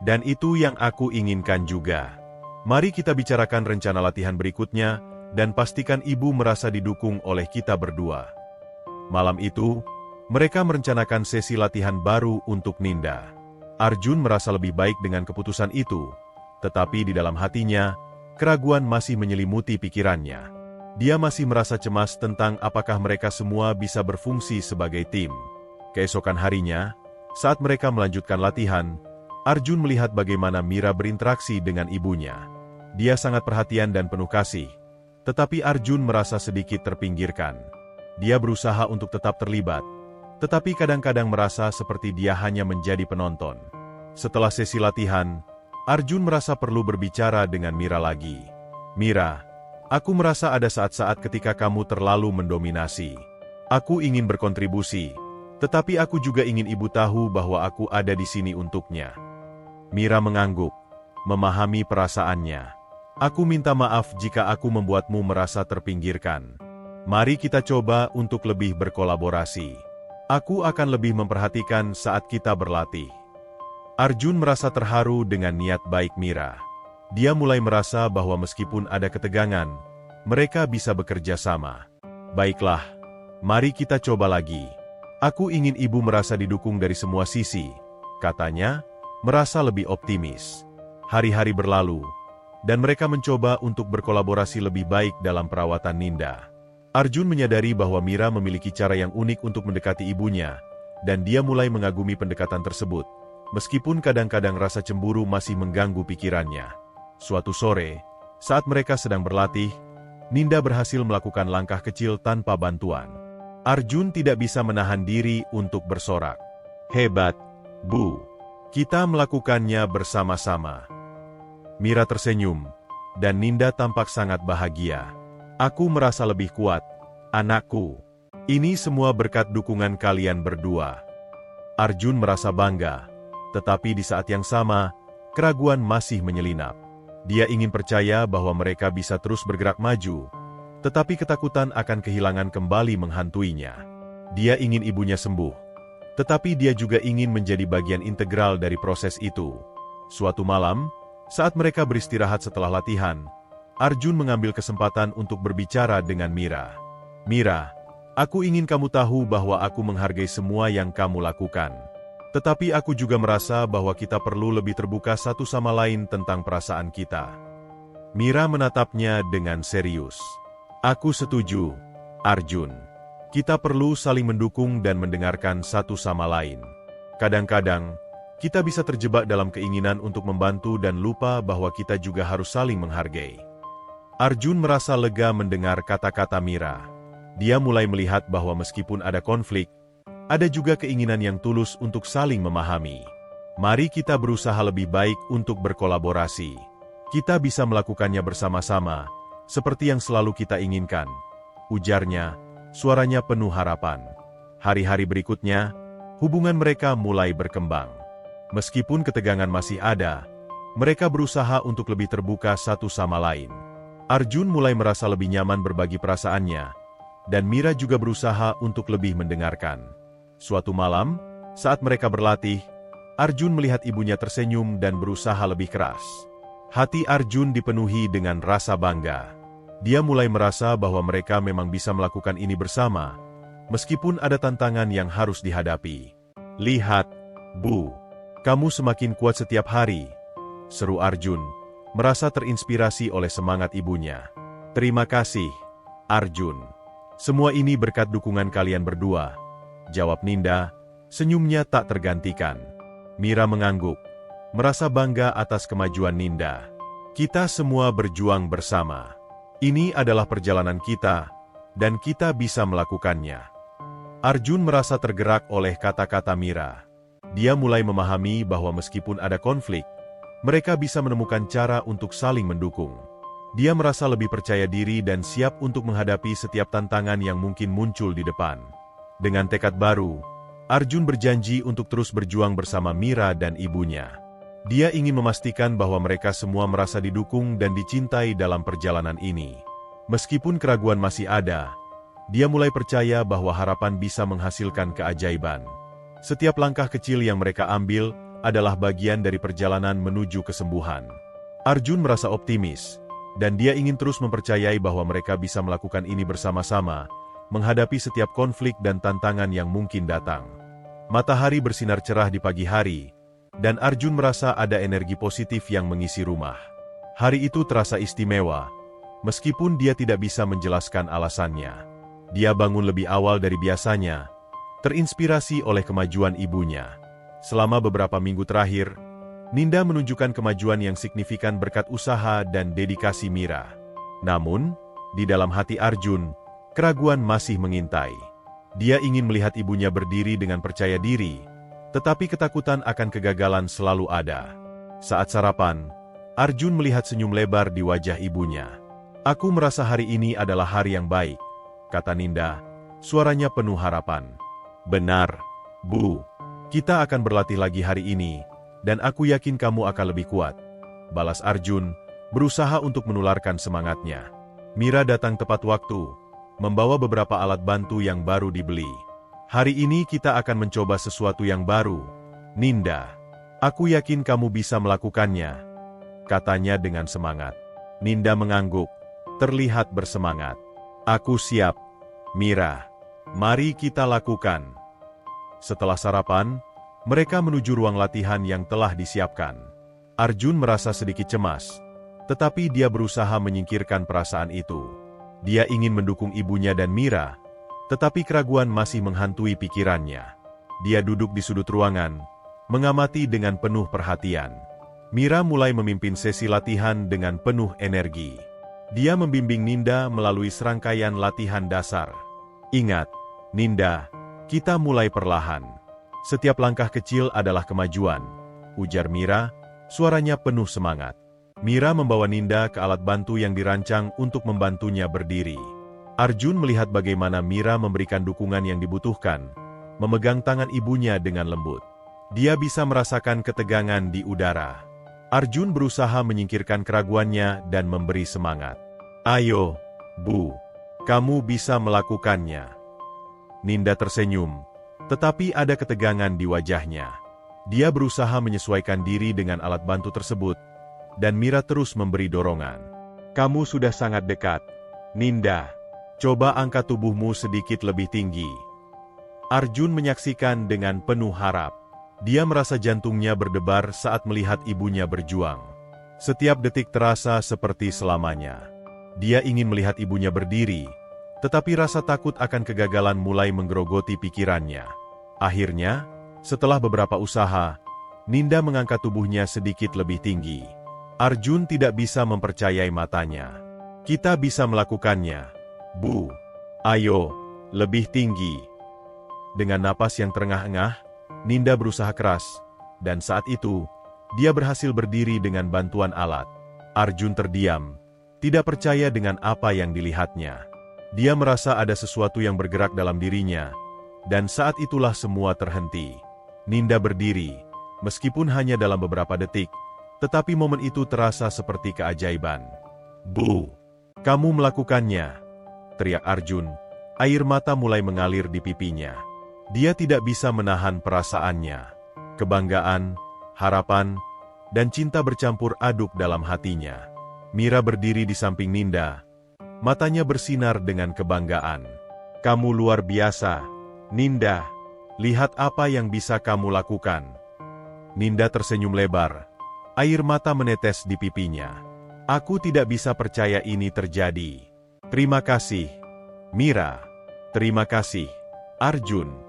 "Dan itu yang aku inginkan juga. Mari kita bicarakan rencana latihan berikutnya, dan pastikan ibu merasa didukung oleh kita berdua." Malam itu, mereka merencanakan sesi latihan baru untuk Ninda. Arjun merasa lebih baik dengan keputusan itu, tetapi di dalam hatinya, keraguan masih menyelimuti pikirannya. Dia masih merasa cemas tentang apakah mereka semua bisa berfungsi sebagai tim. Keesokan harinya, saat mereka melanjutkan latihan, Arjun melihat bagaimana Mira berinteraksi dengan ibunya. Dia sangat perhatian dan penuh kasih, tetapi Arjun merasa sedikit terpinggirkan. Dia berusaha untuk tetap terlibat, tetapi kadang-kadang merasa seperti dia hanya menjadi penonton. Setelah sesi latihan, Arjun merasa perlu berbicara dengan Mira lagi. Mira, aku merasa ada saat-saat ketika kamu terlalu mendominasi. Aku ingin berkontribusi, tetapi aku juga ingin ibu tahu bahwa aku ada di sini untuknya. Mira mengangguk, memahami perasaannya. Aku minta maaf jika aku membuatmu merasa terpinggirkan. Mari kita coba untuk lebih berkolaborasi. Aku akan lebih memperhatikan saat kita berlatih. Arjun merasa terharu dengan niat baik Mira. Dia mulai merasa bahwa meskipun ada ketegangan, mereka bisa bekerja sama. Baiklah, mari kita coba lagi. Aku ingin ibu merasa didukung dari semua sisi, katanya, merasa lebih optimis. Hari-hari berlalu, dan mereka mencoba untuk berkolaborasi lebih baik dalam perawatan Ninda. Arjun menyadari bahwa Mira memiliki cara yang unik untuk mendekati ibunya, dan dia mulai mengagumi pendekatan tersebut, meskipun kadang-kadang rasa cemburu masih mengganggu pikirannya. Suatu sore, saat mereka sedang berlatih, Ninda berhasil melakukan langkah kecil tanpa bantuan. Arjun tidak bisa menahan diri untuk bersorak. Hebat, Bu. Kita melakukannya bersama-sama. Mira tersenyum, dan Ninda tampak sangat bahagia. Aku merasa lebih kuat, anakku. Ini semua berkat dukungan kalian berdua. Arjun merasa bangga, tetapi di saat yang sama, keraguan masih menyelinap. Dia ingin percaya bahwa mereka bisa terus bergerak maju, tetapi ketakutan akan kehilangan kembali menghantuinya. Dia ingin ibunya sembuh, tetapi dia juga ingin menjadi bagian integral dari proses itu. Suatu malam, saat mereka beristirahat setelah latihan, Arjun mengambil kesempatan untuk berbicara dengan Mira. Mira, aku ingin kamu tahu bahwa aku menghargai semua yang kamu lakukan. Tetapi aku juga merasa bahwa kita perlu lebih terbuka satu sama lain tentang perasaan kita. Mira menatapnya dengan serius. Aku setuju, Arjun. Kita perlu saling mendukung dan mendengarkan satu sama lain. Kadang-kadang, kita bisa terjebak dalam keinginan untuk membantu dan lupa bahwa kita juga harus saling menghargai. Arjun merasa lega mendengar kata-kata Mira. Dia mulai melihat bahwa meskipun ada konflik, ada juga keinginan yang tulus untuk saling memahami. Mari kita berusaha lebih baik untuk berkolaborasi. Kita bisa melakukannya bersama-sama, seperti yang selalu kita inginkan. Ujarnya, suaranya penuh harapan. Hari-hari berikutnya, hubungan mereka mulai berkembang. Meskipun ketegangan masih ada, mereka berusaha untuk lebih terbuka satu sama lain. Arjun mulai merasa lebih nyaman berbagi perasaannya, dan Mira juga berusaha untuk lebih mendengarkan. Suatu malam, saat mereka berlatih, Arjun melihat ibunya tersenyum dan berusaha lebih keras. Hati Arjun dipenuhi dengan rasa bangga. Dia mulai merasa bahwa mereka memang bisa melakukan ini bersama, meskipun ada tantangan yang harus dihadapi. Lihat, Bu, kamu semakin kuat setiap hari, seru Arjun, merasa terinspirasi oleh semangat ibunya. Terima kasih, Arjun. Semua ini berkat dukungan kalian berdua, jawab Ninda, senyumnya tak tergantikan. Mira mengangguk, merasa bangga atas kemajuan Ninda. Kita semua berjuang bersama. Ini adalah perjalanan kita, dan kita bisa melakukannya. Arjun merasa tergerak oleh kata-kata Mira. Dia mulai memahami bahwa meskipun ada konflik, mereka bisa menemukan cara untuk saling mendukung. Dia merasa lebih percaya diri dan siap untuk menghadapi setiap tantangan yang mungkin muncul di depan. Dengan tekad baru, Arjun berjanji untuk terus berjuang bersama Mira dan ibunya. Dia ingin memastikan bahwa mereka semua merasa didukung dan dicintai dalam perjalanan ini. Meskipun keraguan masih ada, dia mulai percaya bahwa harapan bisa menghasilkan keajaiban. Setiap langkah kecil yang mereka ambil adalah bagian dari perjalanan menuju kesembuhan. Arjun merasa optimis, dan dia ingin terus mempercayai bahwa mereka bisa melakukan ini bersama-sama, menghadapi setiap konflik dan tantangan yang mungkin datang. Matahari bersinar cerah di pagi hari, dan Arjun merasa ada energi positif yang mengisi rumah. Hari itu terasa istimewa, meskipun dia tidak bisa menjelaskan alasannya. Dia bangun lebih awal dari biasanya, terinspirasi oleh kemajuan ibunya. Selama beberapa minggu terakhir, Ninda menunjukkan kemajuan yang signifikan berkat usaha dan dedikasi Mira. Namun, di dalam hati Arjun, keraguan masih mengintai. Dia ingin melihat ibunya berdiri dengan percaya diri, tetapi ketakutan akan kegagalan selalu ada. Saat sarapan, Arjun melihat senyum lebar di wajah ibunya. "Aku merasa hari ini adalah hari yang baik," kata Ninda, suaranya penuh harapan. "Benar, Bu. Kita akan berlatih lagi hari ini, dan aku yakin kamu akan lebih kuat," balas Arjun, berusaha untuk menularkan semangatnya. Mira datang tepat waktu, membawa beberapa alat bantu yang baru dibeli. "Hari ini kita akan mencoba sesuatu yang baru, Ninda. Aku yakin kamu bisa melakukannya," katanya dengan semangat. Ninda mengangguk, terlihat bersemangat. "Aku siap, Mira. Mari kita lakukan." Setelah sarapan, mereka menuju ruang latihan yang telah disiapkan. Arjun merasa sedikit cemas, tetapi dia berusaha menyingkirkan perasaan itu. Dia ingin mendukung ibunya dan Mira, tetapi keraguan masih menghantui pikirannya. Dia duduk di sudut ruangan, mengamati dengan penuh perhatian. Mira mulai memimpin sesi latihan dengan penuh energi. Dia membimbing Ninda melalui serangkaian latihan dasar. "Ingat, Ninda, kita mulai perlahan. Setiap langkah kecil adalah kemajuan," ujar Mira, suaranya penuh semangat. Mira membawa Ninda ke alat bantu yang dirancang untuk membantunya berdiri. Arjun melihat bagaimana Mira memberikan dukungan yang dibutuhkan, memegang tangan ibunya dengan lembut. Dia bisa merasakan ketegangan di udara. Arjun berusaha menyingkirkan keraguannya dan memberi semangat. "Ayo, Bu, kamu bisa melakukannya." Ninda tersenyum, tetapi ada ketegangan di wajahnya. Dia berusaha menyesuaikan diri dengan alat bantu tersebut, dan Mira terus memberi dorongan. "Kamu sudah sangat dekat, Ninda. Coba angkat tubuhmu sedikit lebih tinggi." Arjun menyaksikan dengan penuh harap. Dia merasa jantungnya berdebar saat melihat ibunya berjuang. Setiap detik terasa seperti selamanya. Dia ingin melihat ibunya berdiri, tetapi rasa takut akan kegagalan mulai menggerogoti pikirannya. Akhirnya, setelah beberapa usaha, Ninda mengangkat tubuhnya sedikit lebih tinggi. Arjun tidak bisa mempercayai matanya. "Kita bisa melakukannya, Bu. Ayo, lebih tinggi." Dengan napas yang terengah-engah, Ninda berusaha keras, dan saat itu, dia berhasil berdiri dengan bantuan alat. Arjun terdiam, tidak percaya dengan apa yang dilihatnya. Dia merasa ada sesuatu yang bergerak dalam dirinya, dan saat itulah semua terhenti. Ninda berdiri, meskipun hanya dalam beberapa detik, tetapi momen itu terasa seperti keajaiban. "Bu, kamu melakukannya!" teriak Arjun. Air mata mulai mengalir di pipinya. Dia tidak bisa menahan perasaannya. Kebanggaan, harapan, dan cinta bercampur aduk dalam hatinya. Mira berdiri di samping Ninda. Matanya bersinar dengan kebanggaan. "Kamu luar biasa, Ninda. Lihat apa yang bisa kamu lakukan." Ninda tersenyum lebar. Air mata menetes di pipinya. "Aku tidak bisa percaya ini terjadi. Terima kasih, Mira. Terima kasih, Arjun."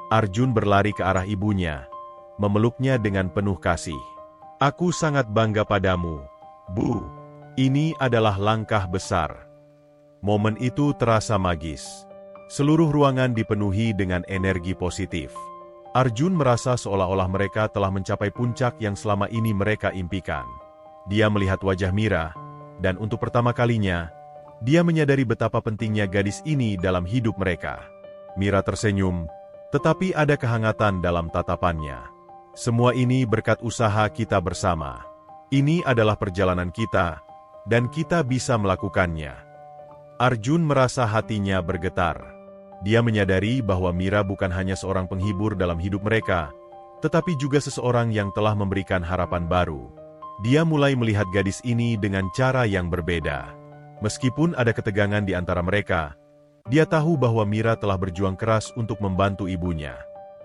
Arjun berlari ke arah ibunya, memeluknya dengan penuh kasih. "Aku sangat bangga padamu, Bu. Ini adalah langkah besar." Momen itu terasa magis. Seluruh ruangan dipenuhi dengan energi positif. Arjun merasa seolah-olah mereka telah mencapai puncak yang selama ini mereka impikan. Dia melihat wajah Mira, dan untuk pertama kalinya, dia menyadari betapa pentingnya gadis ini dalam hidup mereka. Mira tersenyum, tetapi ada kehangatan dalam tatapannya. "Semua ini berkat usaha kita bersama. Ini adalah perjalanan kita, dan kita bisa melakukannya." Arjun merasa hatinya bergetar. Dia menyadari bahwa Mira bukan hanya seorang penghibur dalam hidup mereka, tetapi juga seseorang yang telah memberikan harapan baru. Dia mulai melihat gadis ini dengan cara yang berbeda. Meskipun ada ketegangan di antara mereka, dia tahu bahwa Mira telah berjuang keras untuk membantu ibunya.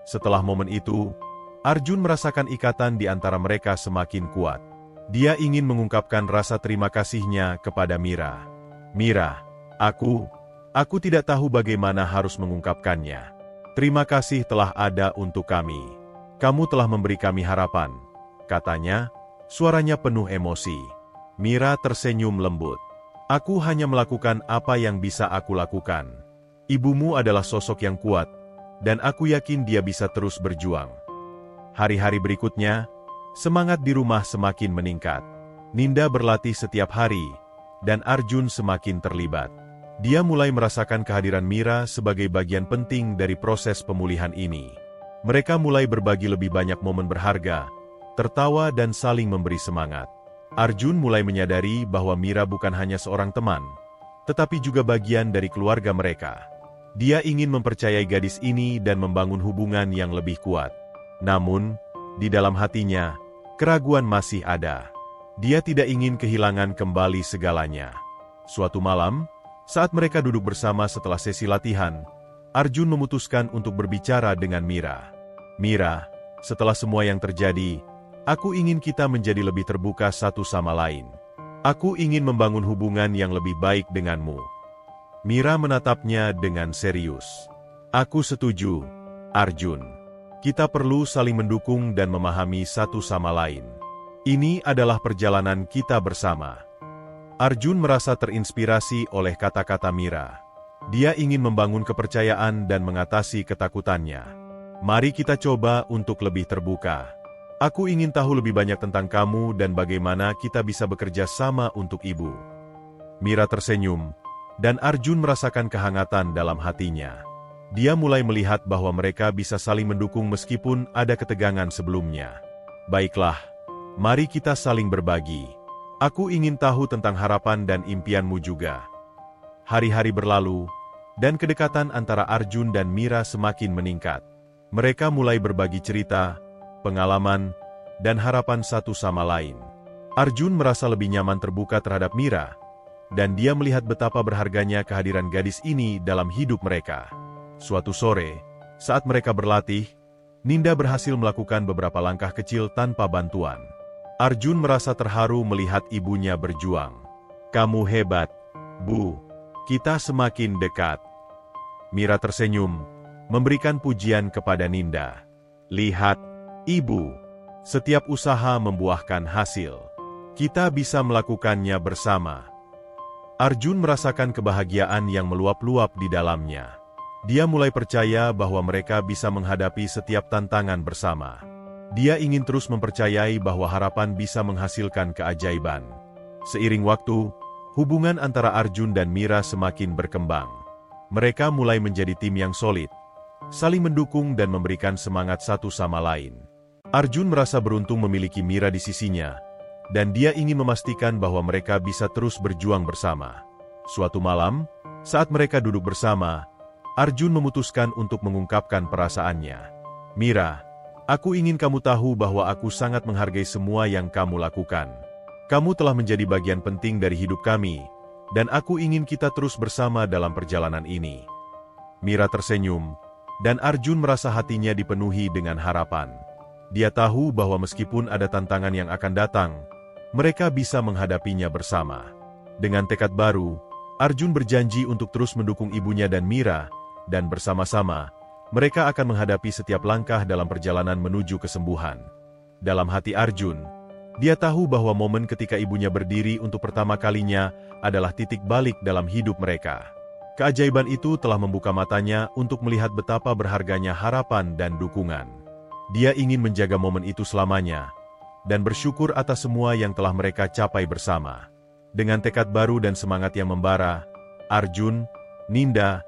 Setelah momen itu, Arjun merasakan ikatan di antara mereka semakin kuat. Dia ingin mengungkapkan rasa terima kasihnya kepada Mira. "Mira, Aku tidak tahu bagaimana harus mengungkapkannya. Terima kasih telah ada untuk kami. Kamu telah memberi kami harapan," katanya, suaranya penuh emosi. Mira tersenyum lembut. "Aku hanya melakukan apa yang bisa aku lakukan. Ibumu adalah sosok yang kuat, dan aku yakin dia bisa terus berjuang. Hari-hari berikutnya, semangat di rumah semakin meningkat. Ninda berlatih setiap hari, dan Arjun semakin terlibat. Dia mulai merasakan kehadiran Mira sebagai bagian penting dari proses pemulihan ini. Mereka mulai berbagi lebih banyak momen berharga, tertawa dan saling memberi semangat. Arjun mulai menyadari bahwa Mira bukan hanya seorang teman, tetapi juga bagian dari keluarga mereka. Dia ingin mempercayai gadis ini dan membangun hubungan yang lebih kuat. Namun, di dalam hatinya, keraguan masih ada. Dia tidak ingin kehilangan kembali segalanya. Suatu malam, saat mereka duduk bersama setelah sesi latihan, Arjun memutuskan untuk berbicara dengan Mira. Mira, setelah semua yang terjadi, aku ingin kita menjadi lebih terbuka satu sama lain. Aku ingin membangun hubungan yang lebih baik denganmu. Mira menatapnya dengan serius. Aku setuju, Arjun. Kita perlu saling mendukung dan memahami satu sama lain. Ini adalah perjalanan kita bersama. Arjun merasa terinspirasi oleh kata-kata Mira. Dia ingin membangun kepercayaan dan mengatasi ketakutannya. Mari kita coba untuk lebih terbuka. Aku ingin tahu lebih banyak tentang kamu dan bagaimana kita bisa bekerja sama untuk ibu. Mira tersenyum, dan Arjun merasakan kehangatan dalam hatinya. Dia mulai melihat bahwa mereka bisa saling mendukung meskipun ada ketegangan sebelumnya. Baiklah, mari kita saling berbagi. Aku ingin tahu tentang harapan dan impianmu juga. Hari-hari berlalu, dan kedekatan antara Arjun dan Mira semakin meningkat. Mereka mulai berbagi cerita, pengalaman, dan harapan satu sama lain. Arjun merasa lebih nyaman terbuka terhadap Mira, dan dia melihat betapa berharganya kehadiran gadis ini dalam hidup mereka. Suatu sore, saat mereka berlatih, Ninda berhasil melakukan beberapa langkah kecil tanpa bantuan. Arjun merasa terharu melihat ibunya berjuang. Kamu hebat, Bu. Kita semakin dekat. Mira tersenyum, memberikan pujian kepada Ninda. Lihat, Ibu. Setiap usaha membuahkan hasil. Kita bisa melakukannya bersama. Arjun merasakan kebahagiaan yang meluap-luap di dalamnya. Dia mulai percaya bahwa mereka bisa menghadapi setiap tantangan bersama. Dia ingin terus mempercayai bahwa harapan bisa menghasilkan keajaiban. Seiring waktu, hubungan antara Arjun dan Mira semakin berkembang. Mereka mulai menjadi tim yang solid, saling mendukung dan memberikan semangat satu sama lain. Arjun merasa beruntung memiliki Mira di sisinya, dan dia ingin memastikan bahwa mereka bisa terus berjuang bersama. Suatu malam, saat mereka duduk bersama, Arjun memutuskan untuk mengungkapkan perasaannya. Mira, aku ingin kamu tahu bahwa aku sangat menghargai semua yang kamu lakukan. Kamu telah menjadi bagian penting dari hidup kami, dan aku ingin kita terus bersama dalam perjalanan ini. Mira tersenyum, dan Arjun merasa hatinya dipenuhi dengan harapan. Dia tahu bahwa meskipun ada tantangan yang akan datang, mereka bisa menghadapinya bersama. Dengan tekad baru, Arjun berjanji untuk terus mendukung ibunya dan Mira, dan bersama-sama, mereka akan menghadapi setiap langkah dalam perjalanan menuju kesembuhan. Dalam hati Arjun, dia tahu bahwa momen ketika ibunya berdiri untuk pertama kalinya adalah titik balik dalam hidup mereka. Keajaiban itu telah membuka matanya untuk melihat betapa berharganya harapan dan dukungan. Dia ingin menjaga momen itu selamanya, dan bersyukur atas semua yang telah mereka capai bersama. Dengan tekad baru dan semangat yang membara, Arjun, Ninda,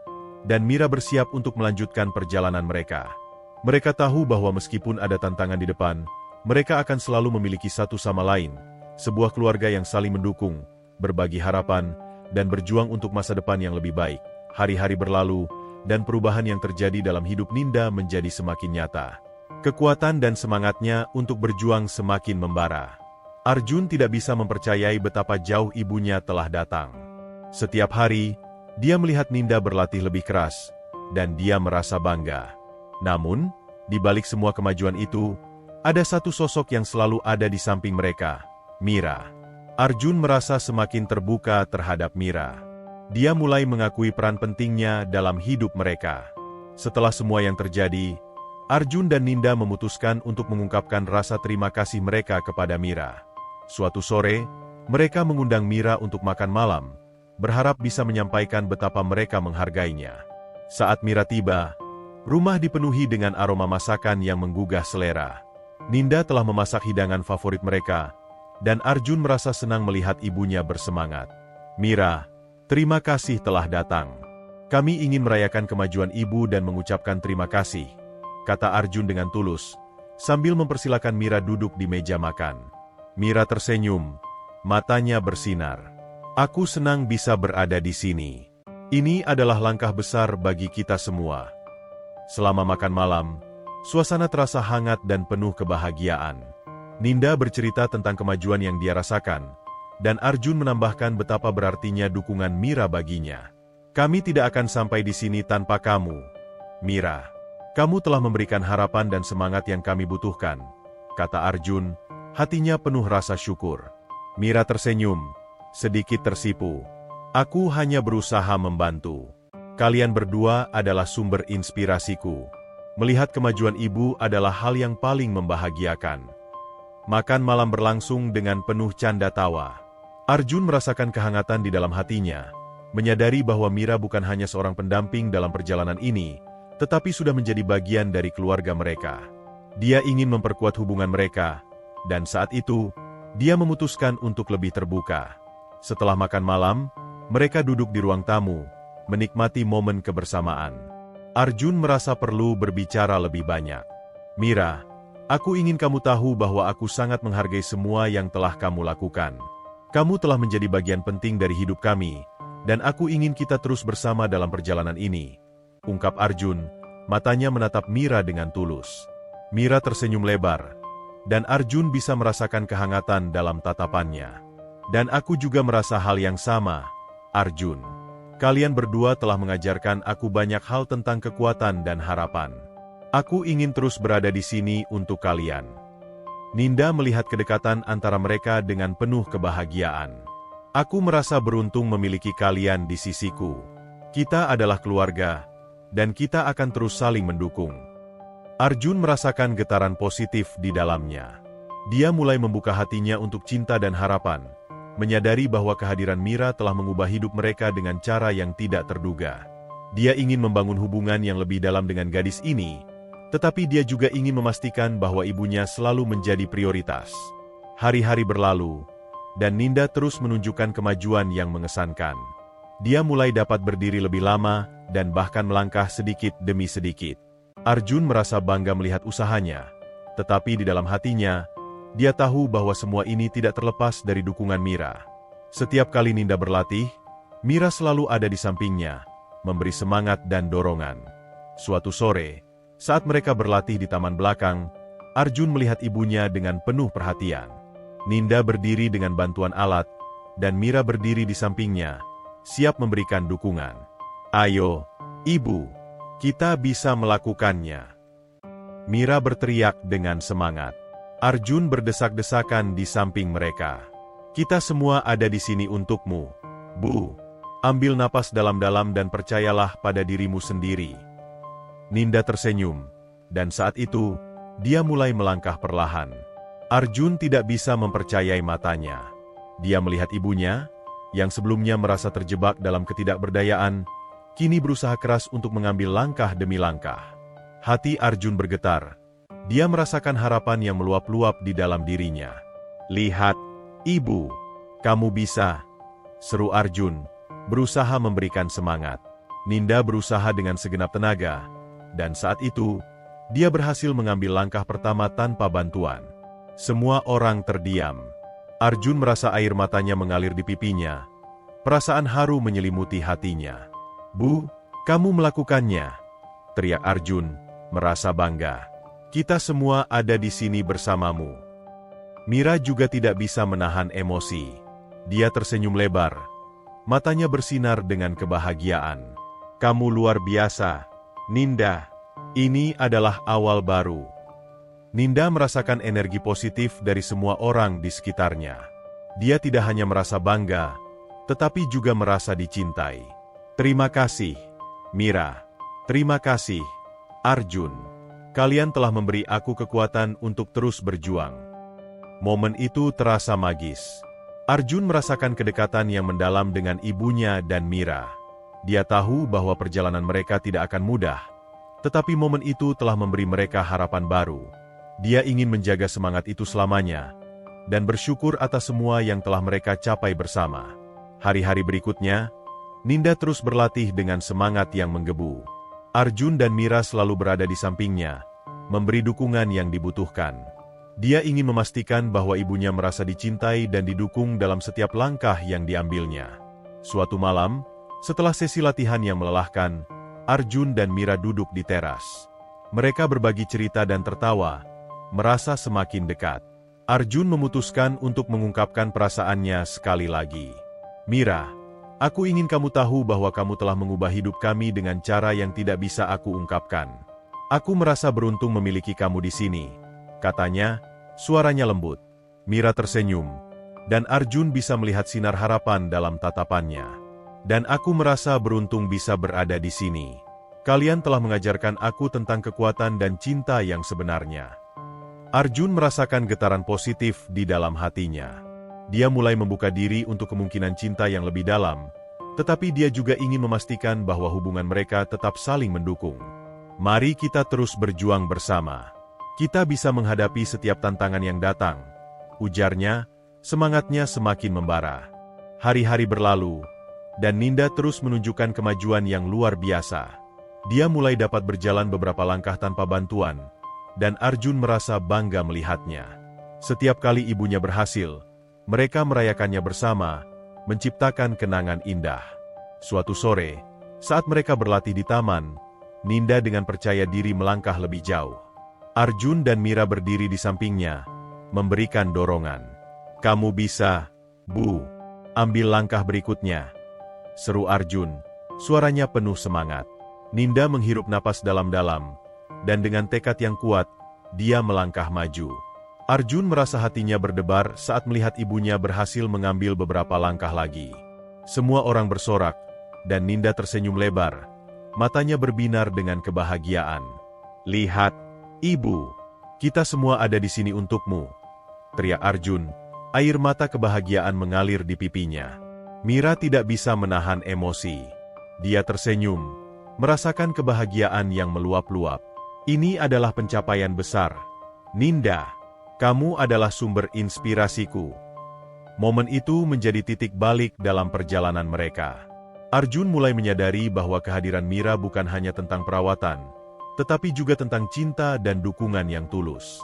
dan Mira bersiap untuk melanjutkan perjalanan mereka. Mereka tahu bahwa meskipun ada tantangan di depan, mereka akan selalu memiliki satu sama lain, sebuah keluarga yang saling mendukung, berbagi harapan, dan berjuang untuk masa depan yang lebih baik. Hari-hari berlalu, dan perubahan yang terjadi dalam hidup Ninda menjadi semakin nyata. Kekuatan dan semangatnya untuk berjuang semakin membara. Arjun tidak bisa mempercayai betapa jauh ibunya telah datang. Setiap hari, dia melihat Ninda berlatih lebih keras, dan dia merasa bangga. Namun, di balik semua kemajuan itu, ada satu sosok yang selalu ada di samping mereka, Mira. Arjun merasa semakin terbuka terhadap Mira. Dia mulai mengakui peran pentingnya dalam hidup mereka. Setelah semua yang terjadi, Arjun dan Ninda memutuskan untuk mengungkapkan rasa terima kasih mereka kepada Mira. Suatu sore, mereka mengundang Mira untuk makan malam, berharap bisa menyampaikan betapa mereka menghargainya. Saat Mira tiba, rumah dipenuhi dengan aroma masakan yang menggugah selera. Ninda telah memasak hidangan favorit mereka, dan Arjun merasa senang melihat ibunya bersemangat. "Mira, terima kasih telah datang. Kami ingin merayakan kemajuan ibu dan mengucapkan terima kasih," kata Arjun dengan tulus, sambil mempersilakan Mira duduk di meja makan. Mira tersenyum, matanya bersinar. "Aku senang bisa berada di sini. Ini adalah langkah besar bagi kita semua." Selama makan malam, suasana terasa hangat dan penuh kebahagiaan. Ninda bercerita tentang kemajuan yang dia rasakan, dan Arjun menambahkan betapa berartinya dukungan Mira baginya. "Kami tidak akan sampai di sini tanpa kamu, Mira. Kamu telah memberikan harapan dan semangat yang kami butuhkan," kata Arjun, hatinya penuh rasa syukur. Mira tersenyum, sedikit tersipu. "Aku hanya berusaha membantu. Kalian berdua adalah sumber inspirasiku. Melihat kemajuan ibu adalah hal yang paling membahagiakan." Makan malam berlangsung dengan penuh canda tawa. Arjun merasakan kehangatan di dalam hatinya, menyadari bahwa Mira bukan hanya seorang pendamping dalam perjalanan ini, tetapi sudah menjadi bagian dari keluarga mereka. Dia ingin memperkuat hubungan mereka, dan saat itu, dia memutuskan untuk lebih terbuka. Setelah makan malam, mereka duduk di ruang tamu, menikmati momen kebersamaan. Arjun merasa perlu berbicara lebih banyak. "Mira, aku ingin kamu tahu bahwa aku sangat menghargai semua yang telah kamu lakukan. Kamu telah menjadi bagian penting dari hidup kami, dan aku ingin kita terus bersama dalam perjalanan ini," ungkap Arjun, matanya menatap Mira dengan tulus. Mira tersenyum lebar, dan Arjun bisa merasakan kehangatan dalam tatapannya. "Dan aku juga merasa hal yang sama, Arjun. Kalian berdua telah mengajarkan aku banyak hal tentang kekuatan dan harapan. Aku ingin terus berada di sini untuk kalian." Ninda melihat kedekatan antara mereka dengan penuh kebahagiaan. "Aku merasa beruntung memiliki kalian di sisiku. Kita adalah keluarga, dan kita akan terus saling mendukung." Arjun merasakan getaran positif di dalamnya. Dia mulai membuka hatinya untuk cinta dan harapan, menyadari bahwa kehadiran Mira telah mengubah hidup mereka dengan cara yang tidak terduga. Dia ingin membangun hubungan yang lebih dalam dengan gadis ini, tetapi dia juga ingin memastikan bahwa ibunya selalu menjadi prioritas. Hari-hari berlalu, dan Ninda terus menunjukkan kemajuan yang mengesankan. Dia mulai dapat berdiri lebih lama, dan bahkan melangkah sedikit demi sedikit. Arjun merasa bangga melihat usahanya, tetapi di dalam hatinya, dia tahu bahwa semua ini tidak terlepas dari dukungan Mira. Setiap kali Ninda berlatih, Mira selalu ada di sampingnya, memberi semangat dan dorongan. Suatu sore, saat mereka berlatih di taman belakang, Arjun melihat ibunya dengan penuh perhatian. Ninda berdiri dengan bantuan alat, dan Mira berdiri di sampingnya, siap memberikan dukungan. "Ayo, Ibu, kita bisa melakukannya," Mira berteriak dengan semangat. Arjun berdesak-desakan di samping mereka. "Kita semua ada di sini untukmu, Bu. Ambil napas dalam-dalam dan percayalah pada dirimu sendiri." Ninda tersenyum, dan saat itu, dia mulai melangkah perlahan. Arjun tidak bisa mempercayai matanya. Dia melihat ibunya, yang sebelumnya merasa terjebak dalam ketidakberdayaan, kini berusaha keras untuk mengambil langkah demi langkah. Hati Arjun bergetar. Dia merasakan harapan yang meluap-luap di dalam dirinya. "Lihat, Ibu, kamu bisa," seru Arjun, berusaha memberikan semangat. Ninda berusaha dengan segenap tenaga, dan saat itu, dia berhasil mengambil langkah pertama tanpa bantuan. Semua orang terdiam. Arjun merasa air matanya mengalir di pipinya. Perasaan haru menyelimuti hatinya. "Bu, kamu melakukannya," teriak Arjun, merasa bangga. "Kita semua ada di sini bersamamu." Mira juga tidak bisa menahan emosi. Dia tersenyum lebar. Matanya bersinar dengan kebahagiaan. "Kamu luar biasa, Ninda. Ini adalah awal baru." Ninda merasakan energi positif dari semua orang di sekitarnya. Dia tidak hanya merasa bangga, tetapi juga merasa dicintai. "Terima kasih, Mira. Terima kasih, Arjun. Kalian telah memberi aku kekuatan untuk terus berjuang." Momen itu terasa magis. Arjun merasakan kedekatan yang mendalam dengan ibunya dan Mira. Dia tahu bahwa perjalanan mereka tidak akan mudah, tetapi momen itu telah memberi mereka harapan baru. Dia ingin menjaga semangat itu selamanya, dan bersyukur atas semua yang telah mereka capai bersama. Hari-hari berikutnya, Ninda terus berlatih dengan semangat yang menggebu. Arjun dan Mira selalu berada di sampingnya, memberi dukungan yang dibutuhkan. Dia ingin memastikan bahwa ibunya merasa dicintai dan didukung dalam setiap langkah yang diambilnya. Suatu malam, setelah sesi latihan yang melelahkan, Arjun dan Mira duduk di teras. Mereka berbagi cerita dan tertawa, merasa semakin dekat. Arjun memutuskan untuk mengungkapkan perasaannya sekali lagi. Mira, aku ingin kamu tahu bahwa kamu telah mengubah hidup kami dengan cara yang tidak bisa aku ungkapkan. Aku merasa beruntung memiliki kamu di sini, katanya, suaranya lembut. Mira tersenyum, dan Arjun bisa melihat sinar harapan dalam tatapannya. Dan aku merasa beruntung bisa berada di sini. Kalian telah mengajarkan aku tentang kekuatan dan cinta yang sebenarnya. Arjun merasakan getaran positif di dalam hatinya. Dia mulai membuka diri untuk kemungkinan cinta yang lebih dalam, tetapi dia juga ingin memastikan bahwa hubungan mereka tetap saling mendukung. Mari kita terus berjuang bersama. Kita bisa menghadapi setiap tantangan yang datang, ujarnya, semangatnya semakin membara. Hari-hari berlalu, dan Ninda terus menunjukkan kemajuan yang luar biasa. Dia mulai dapat berjalan beberapa langkah tanpa bantuan, dan Arjun merasa bangga melihatnya. Setiap kali ibunya berhasil, mereka merayakannya bersama, menciptakan kenangan indah. Suatu sore, saat mereka berlatih di taman, Ninda dengan percaya diri melangkah lebih jauh. Arjun dan Mira berdiri di sampingnya, memberikan dorongan. Kamu bisa, Bu. Ambil langkah berikutnya, seru Arjun, suaranya penuh semangat. Ninda menghirup napas dalam-dalam, dan dengan tekad yang kuat, dia melangkah maju. Arjun merasa hatinya berdebar saat melihat ibunya berhasil mengambil beberapa langkah lagi. Semua orang bersorak, dan Ninda tersenyum lebar, matanya berbinar dengan kebahagiaan. Lihat, Ibu, kita semua ada di sini untukmu, teriak Arjun, air mata kebahagiaan mengalir di pipinya. Mira tidak bisa menahan emosi. Dia tersenyum, merasakan kebahagiaan yang meluap-luap. Ini adalah pencapaian besar. Ninda, kamu adalah sumber inspirasiku. Momen itu menjadi titik balik dalam perjalanan mereka. Arjun mulai menyadari bahwa kehadiran Mira bukan hanya tentang perawatan, tetapi juga tentang cinta dan dukungan yang tulus.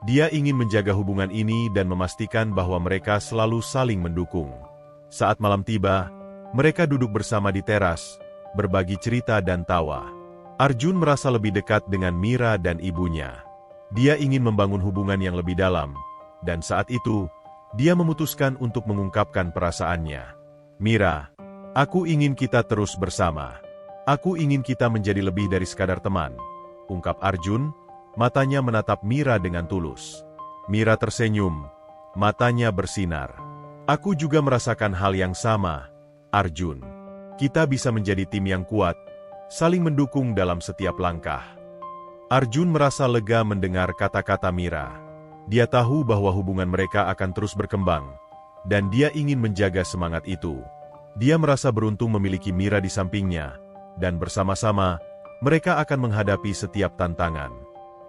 Dia ingin menjaga hubungan ini dan memastikan bahwa mereka selalu saling mendukung. Saat malam tiba, mereka duduk bersama di teras, berbagi cerita dan tawa. Arjun merasa lebih dekat dengan Mira dan ibunya. Dia ingin membangun hubungan yang lebih dalam, dan saat itu, dia memutuskan untuk mengungkapkan perasaannya. Mira, aku ingin kita terus bersama. Aku ingin kita menjadi lebih dari sekadar teman, ungkap Arjun, matanya menatap Mira dengan tulus. Mira tersenyum, matanya bersinar. Aku juga merasakan hal yang sama, Arjun. Kita bisa menjadi tim yang kuat, saling mendukung dalam setiap langkah. Arjun merasa lega mendengar kata-kata Mira. Dia tahu bahwa hubungan mereka akan terus berkembang, dan dia ingin menjaga semangat itu. Dia merasa beruntung memiliki Mira di sampingnya, dan bersama-sama, mereka akan menghadapi setiap tantangan.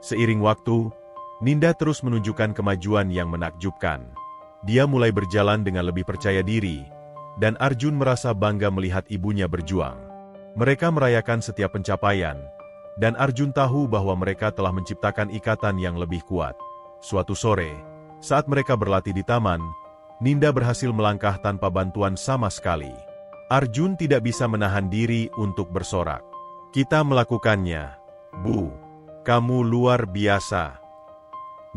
Seiring waktu, Ninda terus menunjukkan kemajuan yang menakjubkan. Dia mulai berjalan dengan lebih percaya diri, dan Arjun merasa bangga melihat ibunya berjuang. Mereka merayakan setiap pencapaian, dan Arjun tahu bahwa mereka telah menciptakan ikatan yang lebih kuat. Suatu sore, saat mereka berlatih di taman, Ninda berhasil melangkah tanpa bantuan sama sekali. Arjun tidak bisa menahan diri untuk bersorak. Kita melakukannya, Bu. Kamu luar biasa.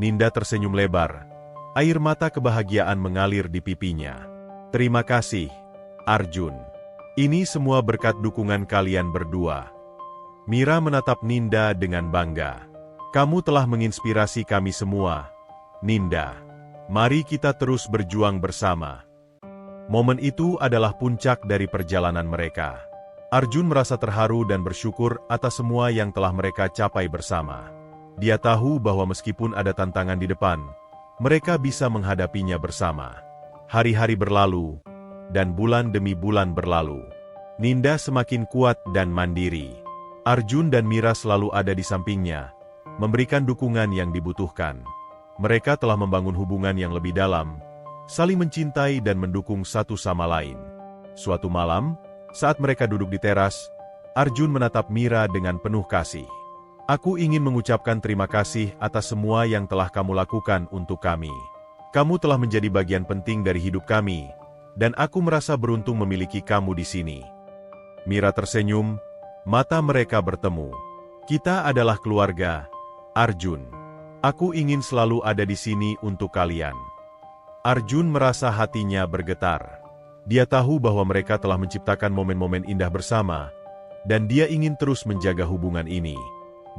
Ninda tersenyum lebar. Air mata kebahagiaan mengalir di pipinya. Terima kasih, Arjun. Ini semua berkat dukungan kalian berdua. Mira menatap Ninda dengan bangga. Kamu telah menginspirasi kami semua, Ninda. Mari kita terus berjuang bersama. Momen itu adalah puncak dari perjalanan mereka. Arjun merasa terharu dan bersyukur atas semua yang telah mereka capai bersama. Dia tahu bahwa meskipun ada tantangan di depan, mereka bisa menghadapinya bersama. Hari-hari berlalu, dan bulan demi bulan berlalu. Ninda semakin kuat dan mandiri. Arjun dan Mira selalu ada di sampingnya, memberikan dukungan yang dibutuhkan. Mereka telah membangun hubungan yang lebih dalam, saling mencintai dan mendukung satu sama lain. Suatu malam, saat mereka duduk di teras, Arjun menatap Mira dengan penuh kasih. Aku ingin mengucapkan terima kasih atas semua yang telah kamu lakukan untuk kami. Kamu telah menjadi bagian penting dari hidup kami, dan aku merasa beruntung memiliki kamu di sini. Mira tersenyum, mata mereka bertemu. Kita adalah keluarga, Arjun. Aku ingin selalu ada di sini untuk kalian. Arjun merasa hatinya bergetar. Dia tahu bahwa mereka telah menciptakan momen-momen indah bersama, dan dia ingin terus menjaga hubungan ini.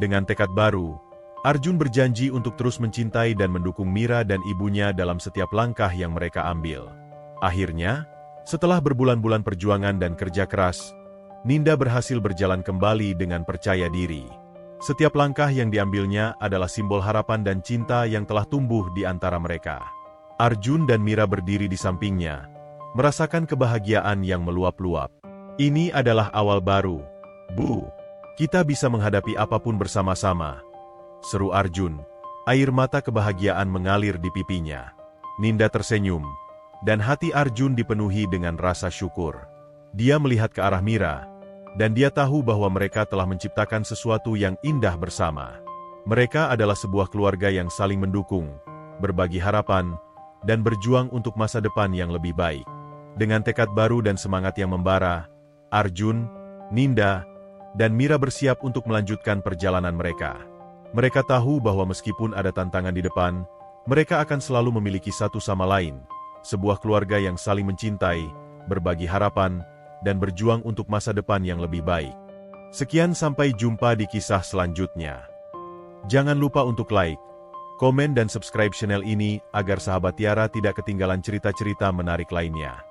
Dengan tekad baru, Arjun berjanji untuk terus mencintai dan mendukung Mira dan ibunya dalam setiap langkah yang mereka ambil. Akhirnya, setelah berbulan-bulan perjuangan dan kerja keras, Ninda berhasil berjalan kembali dengan percaya diri. Setiap langkah yang diambilnya adalah simbol harapan dan cinta yang telah tumbuh di antara mereka. Arjun dan Mira berdiri di sampingnya, merasakan kebahagiaan yang meluap-luap. Ini adalah awal baru, Bu. Kita bisa menghadapi apapun bersama-sama, seru Arjun. Air mata kebahagiaan mengalir di pipinya. Ninda tersenyum, dan hati Arjun dipenuhi dengan rasa syukur. Dia melihat ke arah Mira, dan dia tahu bahwa mereka telah menciptakan sesuatu yang indah bersama. Mereka adalah sebuah keluarga yang saling mendukung, berbagi harapan, dan berjuang untuk masa depan yang lebih baik. Dengan tekad baru dan semangat yang membara, Arjun, Ninda, dan Mira bersiap untuk melanjutkan perjalanan mereka. Mereka tahu bahwa meskipun ada tantangan di depan, mereka akan selalu memiliki satu sama lain, sebuah keluarga yang saling mencintai, berbagi harapan, dan berjuang untuk masa depan yang lebih baik. Sekian, sampai jumpa di kisah selanjutnya. Jangan lupa untuk like, komen dan subscribe channel ini agar sahabat Tiara tidak ketinggalan cerita-cerita menarik lainnya.